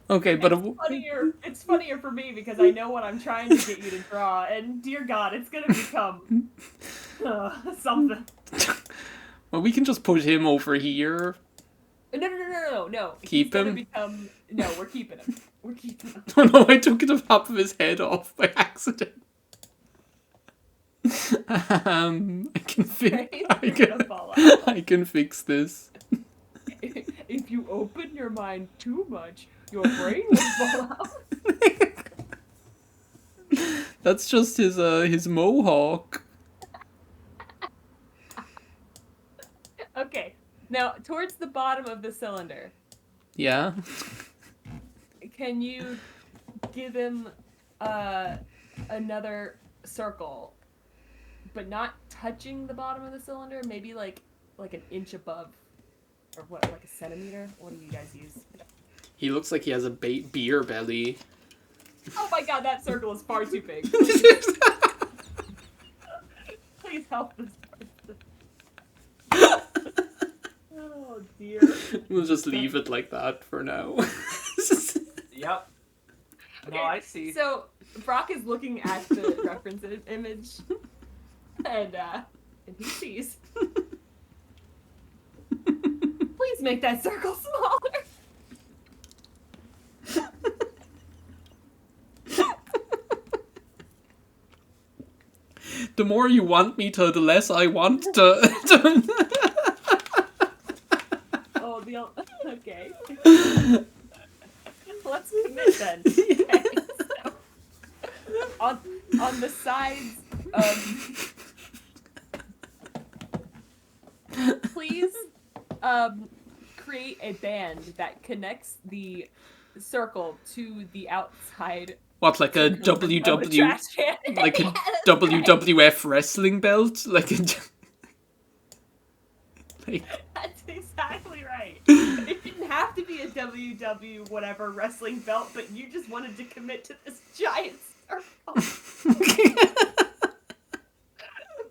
A: Okay, but
B: It's funnier for me because I know what I'm trying to get you to draw, and dear God, it's gonna become something.
A: well, we can just put him over here.
B: No.
A: Keep
B: He's gonna
A: him?
B: become. No, we're keeping him. We're keeping him.
A: Oh no, I took the top of his head off by accident. I can
B: It's gonna fall out.
A: I can fix this.
B: If you open your mind too much, your brain will fall out.
A: That's just his mohawk.
B: Okay, now towards the bottom of the cylinder,
A: Yeah.
B: can you give him another circle, but not touching the bottom of the cylinder? Maybe like an inch above, or what, like a centimeter? What do you guys use?
A: He looks like he has a beer belly.
B: Oh my God, that circle is far too big. Please help this person. Oh dear.
A: We'll just leave it like that for now.
C: Yep. No, I see.
B: So Brock is looking at the reference image, and he sees. Please make that circle smaller.
A: The more you want me to, the less I want to.
B: Oh, okay. Let's commit then. Okay. So, on the sides please create a band that connects the circle to the outside.
A: What, like a
B: of the
A: WW,
B: trash can.
A: like a
B: Yeah, that's right.
A: WWF wrestling belt, like a. Like,
B: That's exactly right. It didn't have to be a WW whatever wrestling belt, but you just wanted to commit to this giant circle.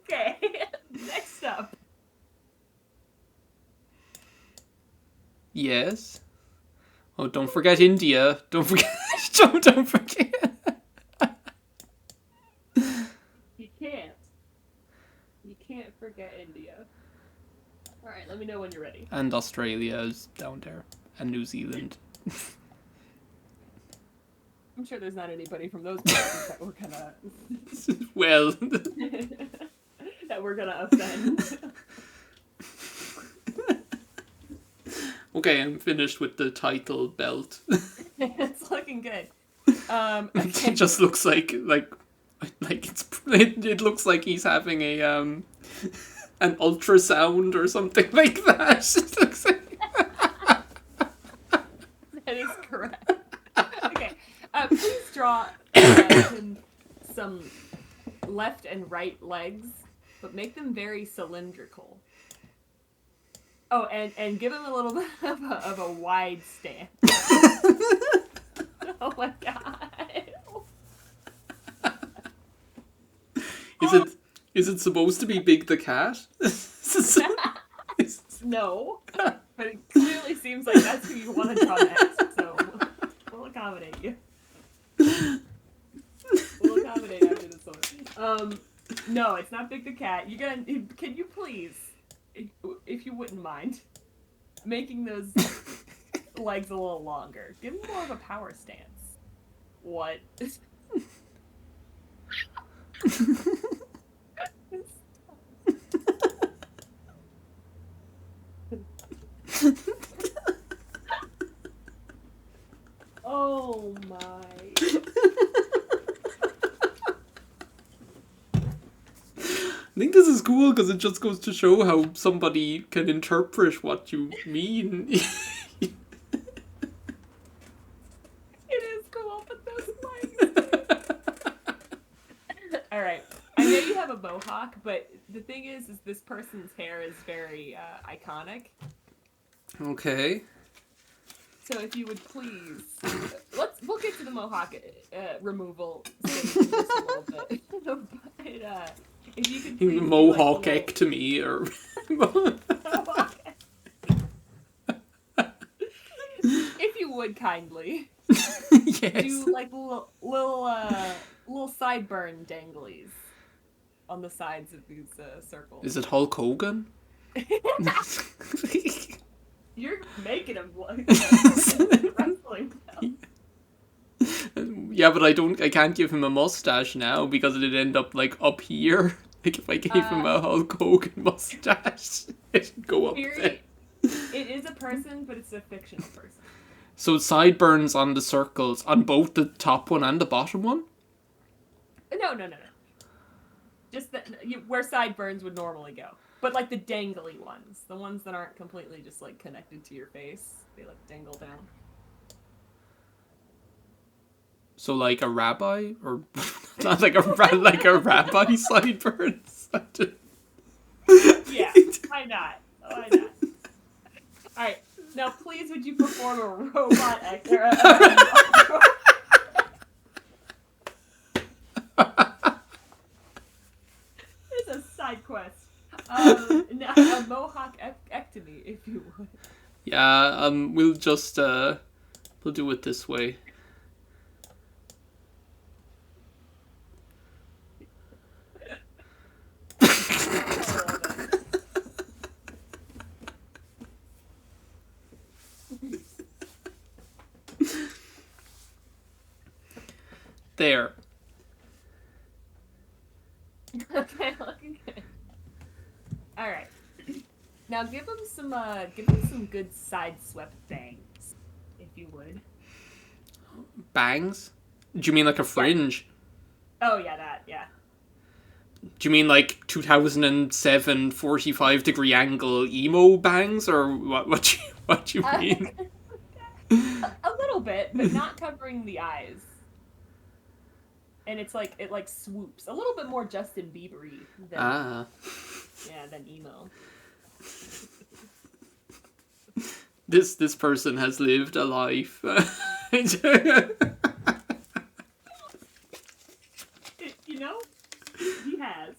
B: Okay, next up.
A: yes. Oh, don't forget India. Don't forget. Don't forget.
B: You can't. You can't forget India. Alright, let me know when you're ready.
A: And Australia is down there. And New Zealand.
B: I'm sure there's not anybody from those places that we're gonna...
A: Well...
B: that we're gonna offend.
A: Okay, I'm finished with the title belt.
B: It's looking good.
A: It just looks like it looks like he's having a an ultrasound or something like that. It looks like...
B: That is correct. Okay, please draw some left and right legs, but make them very cylindrical. Oh, and give him a little bit of a wide stance. Oh my god.
A: Is it supposed to be Big the Cat?
B: No, but it clearly seems like that's who you want to draw next, so we'll accommodate you. We'll accommodate after this one. No, it's not Big the Cat. Can you please, if you wouldn't mind, making those legs a little longer? Give him more of a power stance. What? Oh my.
A: I think this is cool because it just goes to show how somebody can interpret what you mean.
B: It is cool, but those legs. Alright. I know you have a mohawk, but the thing is this person's hair is very iconic.
A: Okay.
B: So if you would please, we'll get to the mohawk removal stage in just a little bit. But, if you could please
A: Mohawkectomy or
B: if you would kindly.
A: Yes.
B: Do like little sideburn danglies on the sides of these circles.
A: Is it Hulk Hogan?
B: You're making him like wrestling now.
A: Yeah, but I can't give him a mustache now because it'd end up like up here. Like if I gave him a Hulk Hogan mustache, it'd go up there.
B: It is a person, but it's a fictional person.
A: So sideburns on the circles, on both the top one and the bottom one?
B: No. Just where sideburns would normally go. But like the dangly ones. The ones that aren't completely just like connected to your face. They like dangle down.
A: So like a rabbi? Or not like a rabbi sideburns?
B: Yeah, why not? Why not? Alright, now please would you perform a robot It's a side quest. Now a mohawk-ectomy, if you would.
A: Yeah, we'll just, we'll do it this way. There.
B: Okay, looking good. Alright. Now give him some good side swept bangs, if you would.
A: Bangs? Do you mean like a fringe?
B: Oh yeah, that, yeah.
A: Do you mean like 2007 45-degree angle emo bangs, or what you mean?
B: A little bit, but not covering the eyes. And it's like it like swoops a little bit more Justin Bieber-y than emo.
A: This person has lived a life.
B: You know, he has.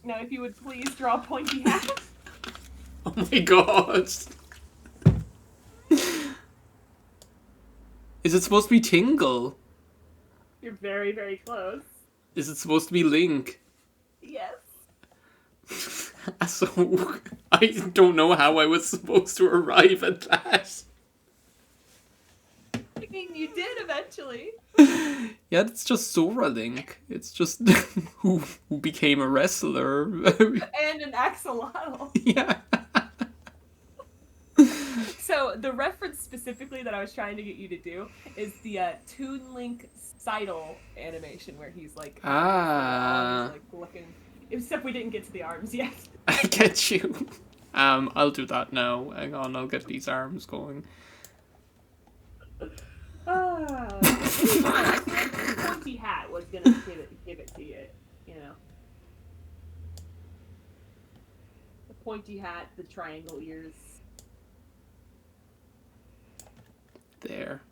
B: Now, if you would please draw a pointy hat.
A: Oh my god. Is it supposed to be Tingle?
B: You're very, very close.
A: Is it supposed to be Link?
B: Yes.
A: So, I don't know how I was supposed to arrive at that.
B: I mean, you did eventually.
A: Yeah, it's just Sora Link. It's just who became a wrestler.
B: And an axolotl.
A: Yeah.
B: So the reference specifically that I was trying to get you to do is the Toon Link Seidel animation where he's like, he's like looking. Except we didn't get to the arms yet.
A: I get you. I'll do that now. Hang on, I'll get these arms going.
B: The pointy hat was gonna give it to you, you know. The pointy hat, the triangle ears.
A: There.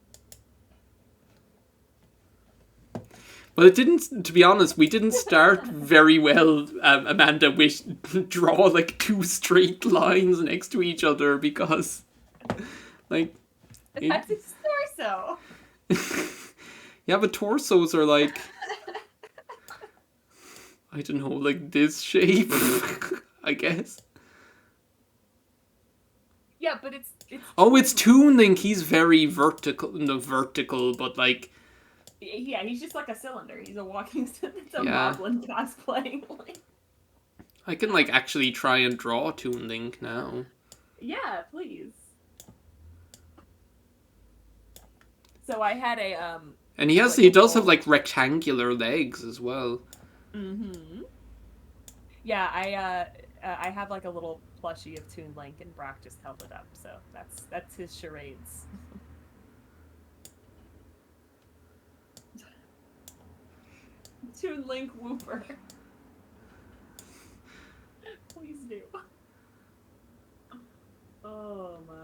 A: Well, it didn't, to be honest, we didn't start very well, Amanda, with draw like 2 straight lines next to each other because, like...
B: That's his torso!
A: Yeah, but torsos are like... I don't know, like this shape, I guess.
B: Yeah, but it's
A: Oh, it's Toon Link. He's very vertical, no, vertical, but like...
B: Yeah, he's just like a cylinder. He's a walking... It's a
A: Yeah.
B: Moblin cosplaying.
A: I can like actually try and draw Toon Link now.
B: Yeah, please. So I had a
A: And he does have like rectangular legs as well.
B: Mm-hmm. Yeah, I have like a little plushie of Toon Link, and Brock just held it up, so that's his charades. Toon Link Whooper. Please do. Oh my.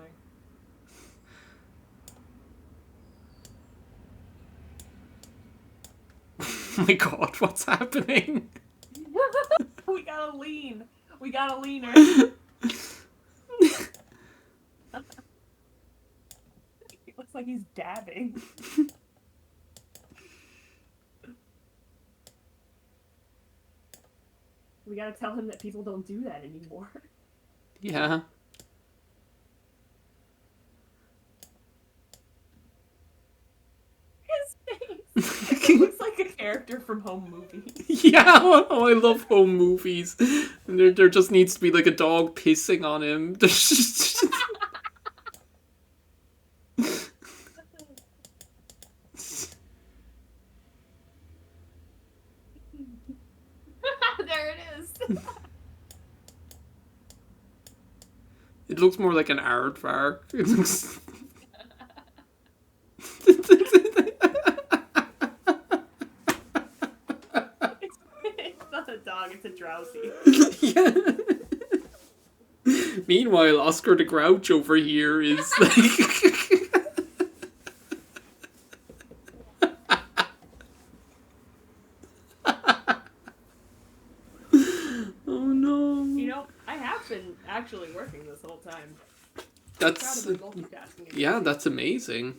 A: Oh my god, what's happening?
B: We gotta lean. We gotta lean her. It looks like he's dabbing. We gotta tell him that people don't do that anymore.
A: Yeah.
B: His face. It looks like a character from home movies.
A: Yeah, oh, I love home movies. And there just needs to be like a dog pissing on him.
B: There it is.
A: It looks more like an aardvark. It looks...
B: It's not a dog, it's a drowsy.
A: Yeah. Meanwhile, Oscar the Grouch over here is like... Oh no.
B: You know, I have been actually working this whole time.
A: That's...
B: I'm proud of my multitasking.
A: Yeah, that's amazing.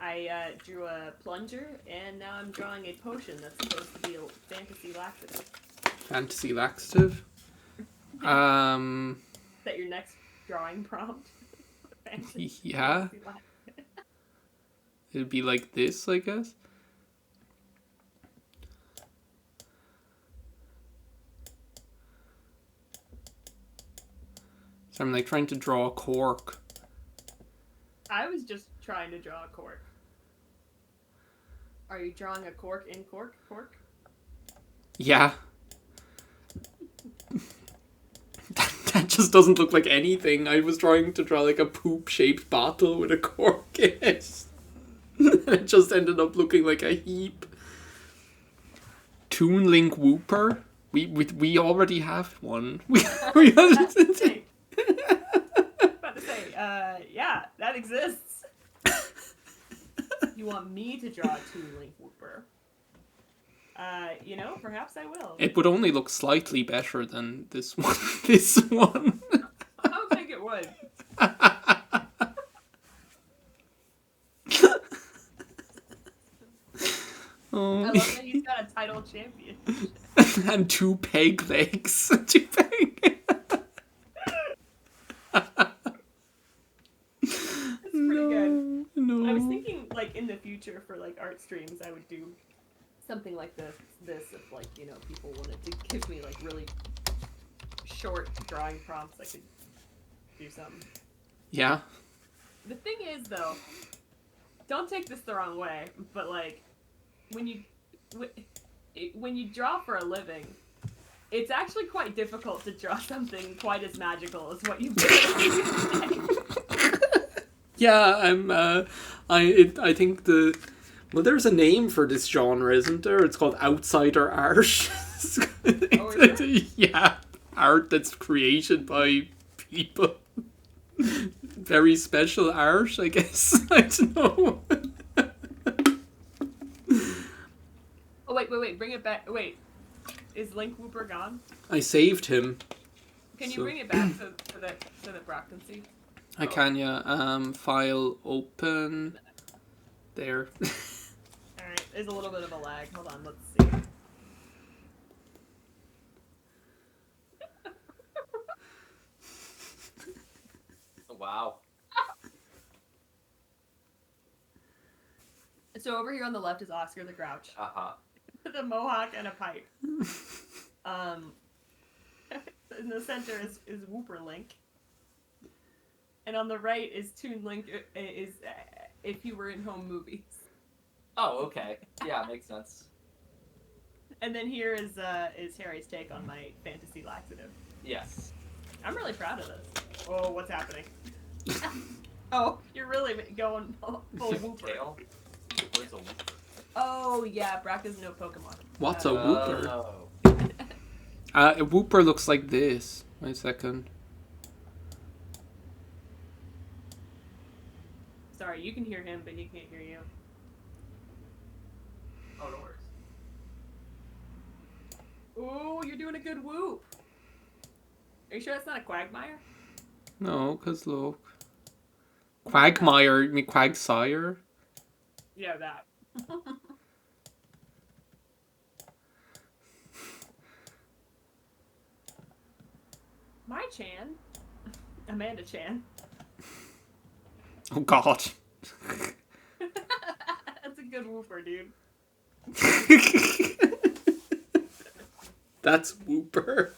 B: I drew a plunger, and now I'm drawing a potion that's supposed to be a fantasy laxative.
A: Fantasy laxative.
B: Is that your next drawing prompt?
A: Yeah.
B: Fantasy laxative.
A: It'd be like this, I guess. So I'm like trying to draw a cork.
B: I was just trying to draw a cork. Are you drawing a cork in cork?
A: Yeah. That just doesn't look like anything. I was trying to draw like a poop-shaped bottle with a cork in it. And it just ended up looking like a heap. Toon Link Whooper? We already have one. We
B: About to say, yeah, that exists. You want me to draw a Toon Link Whooper? You know, perhaps I will.
A: It would only look slightly better than this one. This one.
B: I don't think it would. title champion.
A: And 2 peg legs. 2 peg.
B: It's pretty good.
A: No.
B: I was thinking, like, in the future for, like, art streams, I would do something like this if, like, you know, people wanted to give me, like, really short drawing prompts, I could do something.
A: Yeah.
B: The thing is, though, don't take this the wrong way, but, like, when you draw for a living, it's actually quite difficult to draw something quite as magical as what you've been.
A: Yeah, I think there's a name for this genre, isn't there? It's called outsider art.
B: Oh, is it?
A: Yeah, art that's created by people. Very special art, I guess. I don't know.
B: Oh, wait, bring it back. Wait, is Link Whooper gone?
A: I saved him.
B: Can you
A: So-
B: bring it back so that Brock can see?
A: I can, yeah. File open. There.
B: Alright, there's a little bit of a lag. Hold on, let's see.
C: Wow.
B: So over here on the left is Oscar the Grouch.
C: Uh-huh.
B: With a mohawk and a pipe. In the center is Whooper Link. And on the right is Toon Link, if you were in home movies.
C: Oh, okay. Yeah, makes sense.
B: And then here is Harry's take on my fantasy laxative.
C: Yes.
B: I'm really proud of this. Oh, what's happening? Oh, you're really going full Whooper.
C: Tail? Where's a whooper?
B: Oh, yeah, Brock doesn't know Pokemon.
A: What's a whooper?
C: Oh.
A: A whooper looks like this. Wait a second.
B: Sorry, you can hear him, but he can't hear you.
C: Oh, no worries.
B: Ooh, you're doing a good whoop. Are you sure that's not a quagmire?
A: No, because look. Quagmire, you mean Quagsire?
B: Yeah, that. My Chan. Amanda Chan.
A: Oh god.
B: That's a good whooper, dude.
A: That's whooper.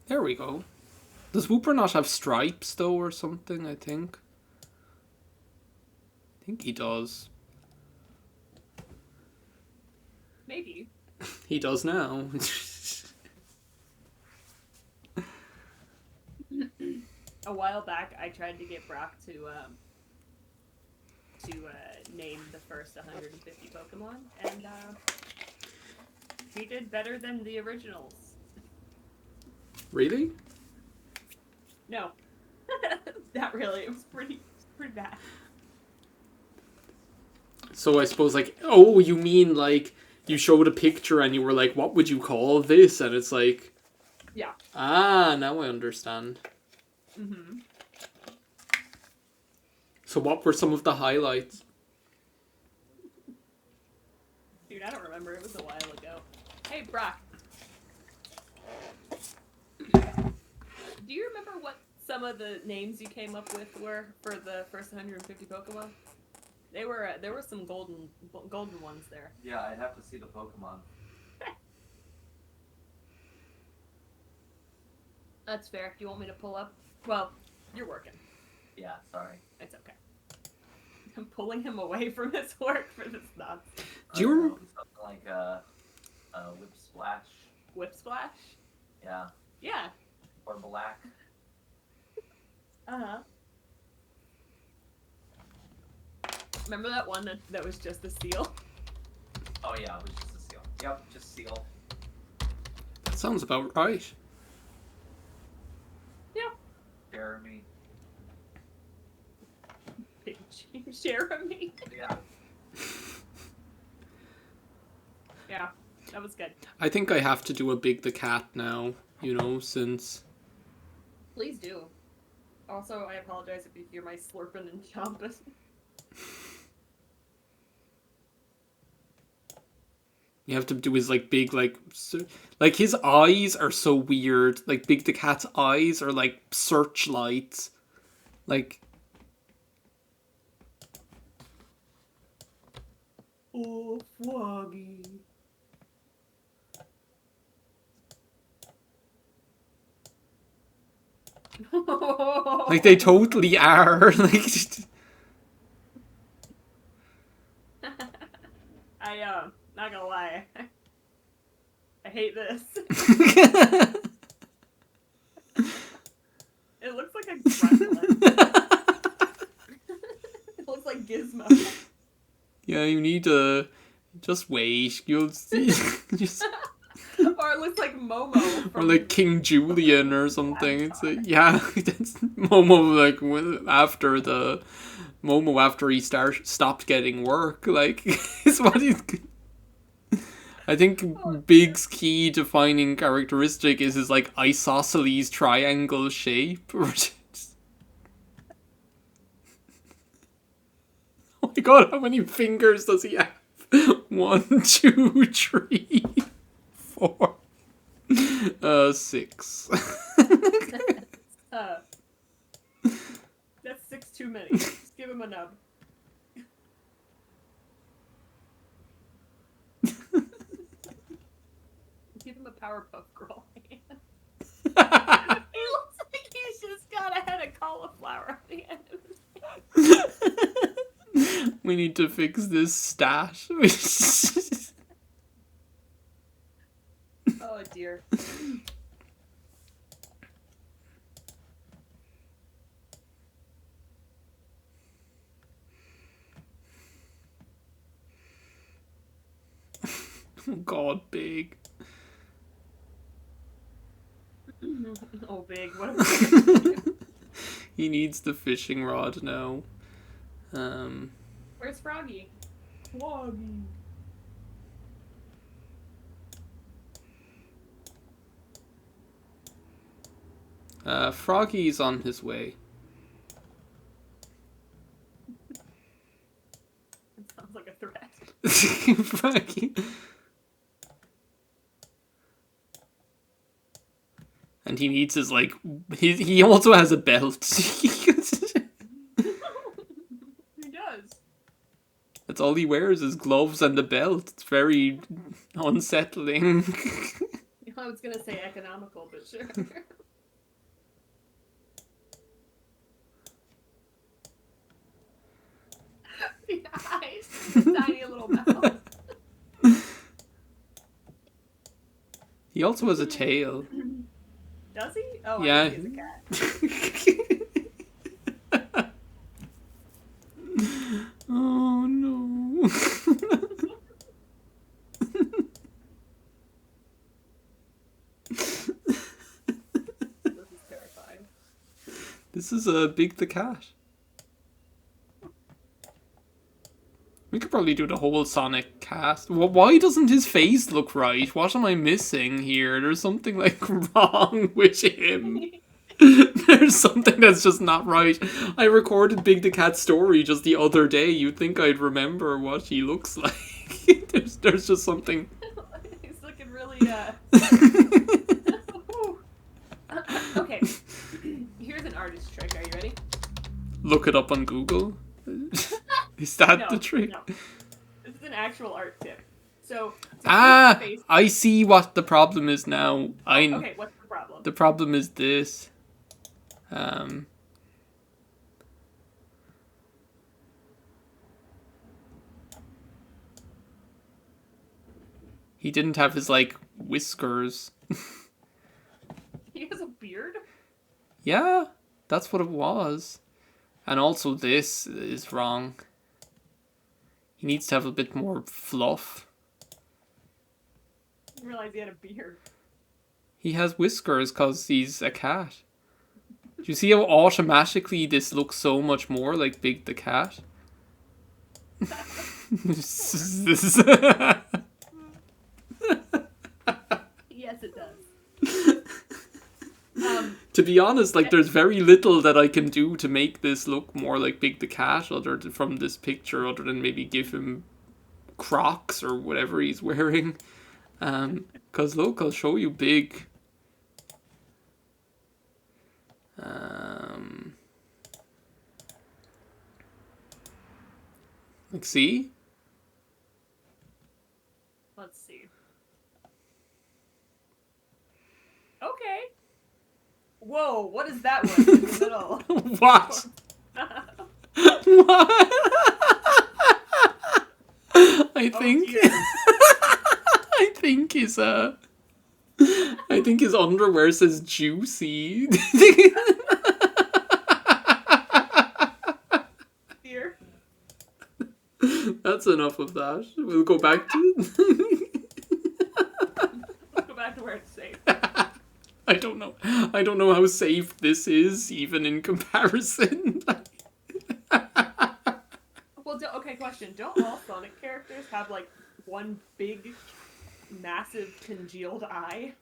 A: There we go. Does Whooper not have stripes though or something, I think? I think he does.
B: Maybe.
A: He does now.
B: A while back, I tried to get Brock to name the first 150 Pokemon, and he did better than the originals.
A: Really?
B: No, not really. It was pretty bad.
A: So I suppose like, oh, you mean like you showed a picture and you were like, what would you call this? And it's like,
B: Yeah.
A: ah, now I understand.
B: Mm-hmm.
A: So what were some of the highlights?
B: Dude, I don't remember. It was a while ago. Hey, Brock. Do you remember what some of the names you came up with were for the first 150 Pokemon? There were some golden ones there.
C: Yeah, I'd have to see the Pokemon.
B: That's fair. Do you want me to pull up? Well, you're working.
C: Yeah, sorry.
B: It's okay. I'm pulling him away from his work for this nuts.
A: Do you rem-
C: Something like Whip Splash.
B: Whip Splash?
C: Yeah.
B: Yeah.
C: Or Black.
B: Uh-huh. Remember that one that was just a seal?
C: Oh yeah, it was just a seal. Yep, just seal.
A: That sounds about right.
B: Yeah.
C: Jeremy.
B: Big Jeremy.
C: Yeah.
B: Yeah, that was good.
A: I think I have to do a Big the Cat now, you know, since
B: Please do. Also, I apologize if you hear my slurping and chomping.
A: You have to do his like big like his eyes are so weird. Like Big the Cat's eyes are like searchlights. Like
B: oh, Froggy.
A: like they totally are. Like
B: not gonna lie. I hate this. It looks like a gremlin. It looks like Gizmo.
A: Yeah, you need to just wait. You'll see. Just...
B: Or it looks like Momo.
A: Or like King Julian or something. It's like, yeah, that's Momo. Like after the Momo after he stopped getting work. Like is what he's. I think Big's key defining characteristic is his like isosceles triangle shape. Oh my god, how many fingers does he have? 1, 2, 3, 4, 6.
B: That's 6 too many. Just give him a nub. Give him a Powerpuff Girl hand. He looks like he's just got a head of cauliflower on the end of his head.
A: We need to fix this stash.
B: Oh dear.
A: Oh god, Big.
B: Oh, Big. What am I
A: He needs the fishing rod now.
B: Where's Froggy? Froggy.
A: Froggy's on his way.
B: It sounds like a threat.
A: Froggy. And he needs his, like, he also has a belt.
B: He does.
A: That's all he wears is gloves and a belt. It's very unsettling.
B: I was gonna say economical, but sure. The eyes, the tiny little mouth.
A: He also has a tail.
B: Does he? Oh,
A: Yeah.
B: I think he's a cat.
A: Oh no.
B: This is terrifying.
A: This is Big the Cat. We could probably do the whole Sonic cast. Why doesn't his face look right? What am I missing here? There's something like wrong with him. There's something that's just not right. I recorded Big the Cat story just the other day. You'd think I'd remember what he looks like. there's just something.
B: He's looking really, Okay. Here's an artist trick. Are you ready?
A: Look it up on Google. Is that the trick?
B: No. This is an actual art tip. So,
A: I see what the problem is now.
B: Okay, what's the problem?
A: The problem is this. He didn't have his, like, whiskers.
B: He has a beard?
A: Yeah, that's what it was. And also this is wrong. He needs to have a bit more fluff.
B: I didn't realize he had a beard.
A: He has whiskers because he's a cat. Do you see how automatically this looks so much more like Big the Cat?
B: Yes, it does.
A: To be honest, like, there's very little that I can do to make this look more like Big the Cat from this picture, other than maybe give him Crocs or whatever he's wearing. Because look, I'll show you Big. Like, see?
B: Let's see. Okay. Whoa, what is that one in the middle?
A: What? What? I think I think his underwear says juicy.
B: Here.
A: That's enough of that. We'll go back to
B: Let's go back to where it's safe.
A: I don't know how safe this is, even in comparison.
B: Well, okay, question. Don't all Sonic characters have, like, one big, massive, congealed eye?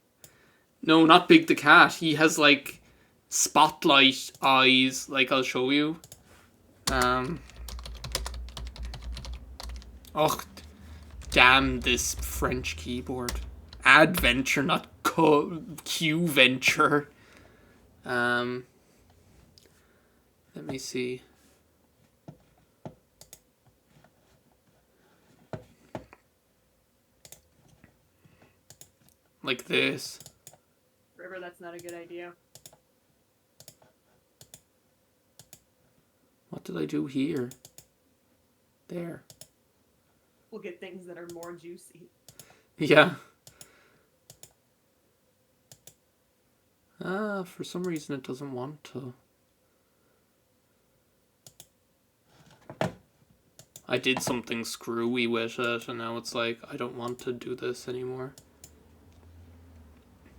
A: No, not Big the Cat. He has, like, spotlight eyes. Like, I'll show you. Oh, damn this French keyboard. Adventure, not Q-venture. Let me see. Like this.
B: River, that's not a good idea.
A: What did I do here? There.
B: We'll get things that are more juicy.
A: Yeah. For some reason it doesn't want to. I did something screwy with it, and now it's like, I don't want to do this anymore.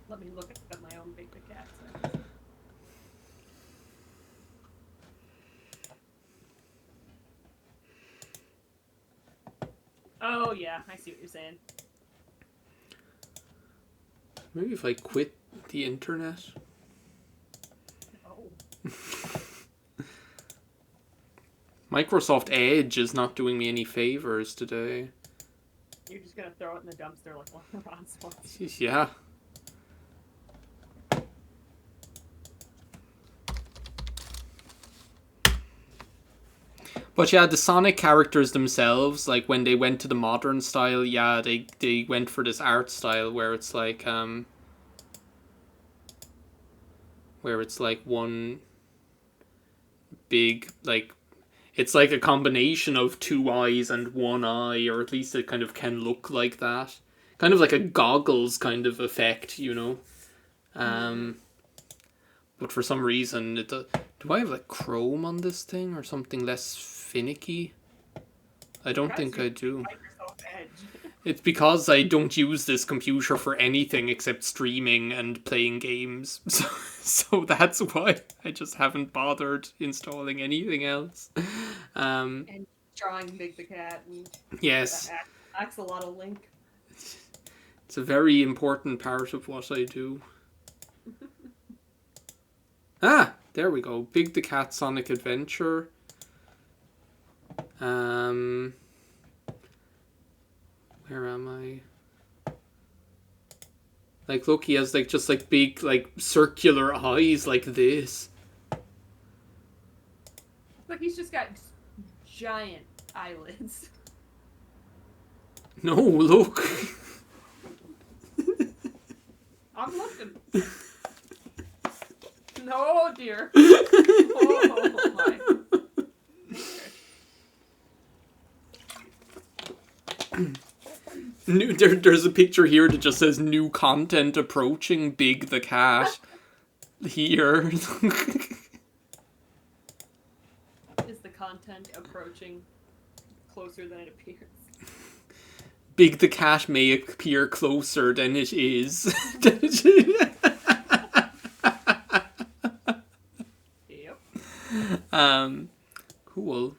B: Let me look at my own Big the Cat. Oh, yeah, I see what you're saying.
A: Maybe if I quit the internet.
B: Oh.
A: Microsoft Edge is not doing me any favors today.
B: You're just gonna throw it in the dumpster like one of Ron's ones.
A: Yeah. But yeah, the Sonic characters themselves, like when they went to the modern style, yeah, they went for this art style where it's like one big, like, it's like a combination of two eyes and one eye, or at least it kind of can look like that. Kind of like a goggles kind of effect, you know. But for some reason, do I have like chrome on this thing or something less finicky? I don't think I do.
B: Microsoft Edge.
A: It's because I don't use this computer for anything except streaming and playing games. So that's why I just haven't bothered installing anything else.
B: And drawing Big the Cat. And
A: yes.
B: Axolotl Link.
A: It's a very important part of what I do. There we go. Big the Cat Sonic Adventure. Where am I? Like, look, he has like just like big like circular eyes like this.
B: Look, he's just got giant eyelids.
A: No, look.
B: I'm looking. No, dear. Oh my.
A: There's a picture here that just says new content approaching Big the Cat. Here.
B: Is the content approaching closer than it appears?
A: Big the Cat may appear closer than it is.
B: Yep.
A: Cool.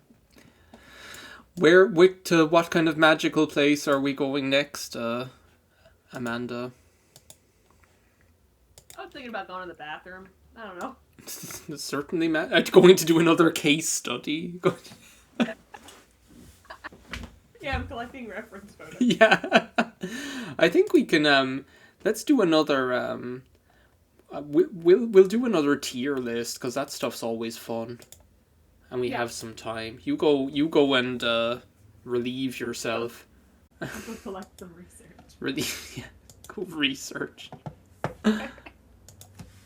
A: To what kind of magical place are we going next, Amanda?
B: I was thinking about going to the bathroom. I don't know.
A: Certainly, Matt. Going to do another case study.
B: Yeah, I'm collecting reference photos.
A: Yeah. I think we can, let's do another, we'll do another tier list, because that stuff's always fun. And we have some time. You go and, relieve yourself.
B: I'll go collect some research.
A: Relieve, yeah. Go research.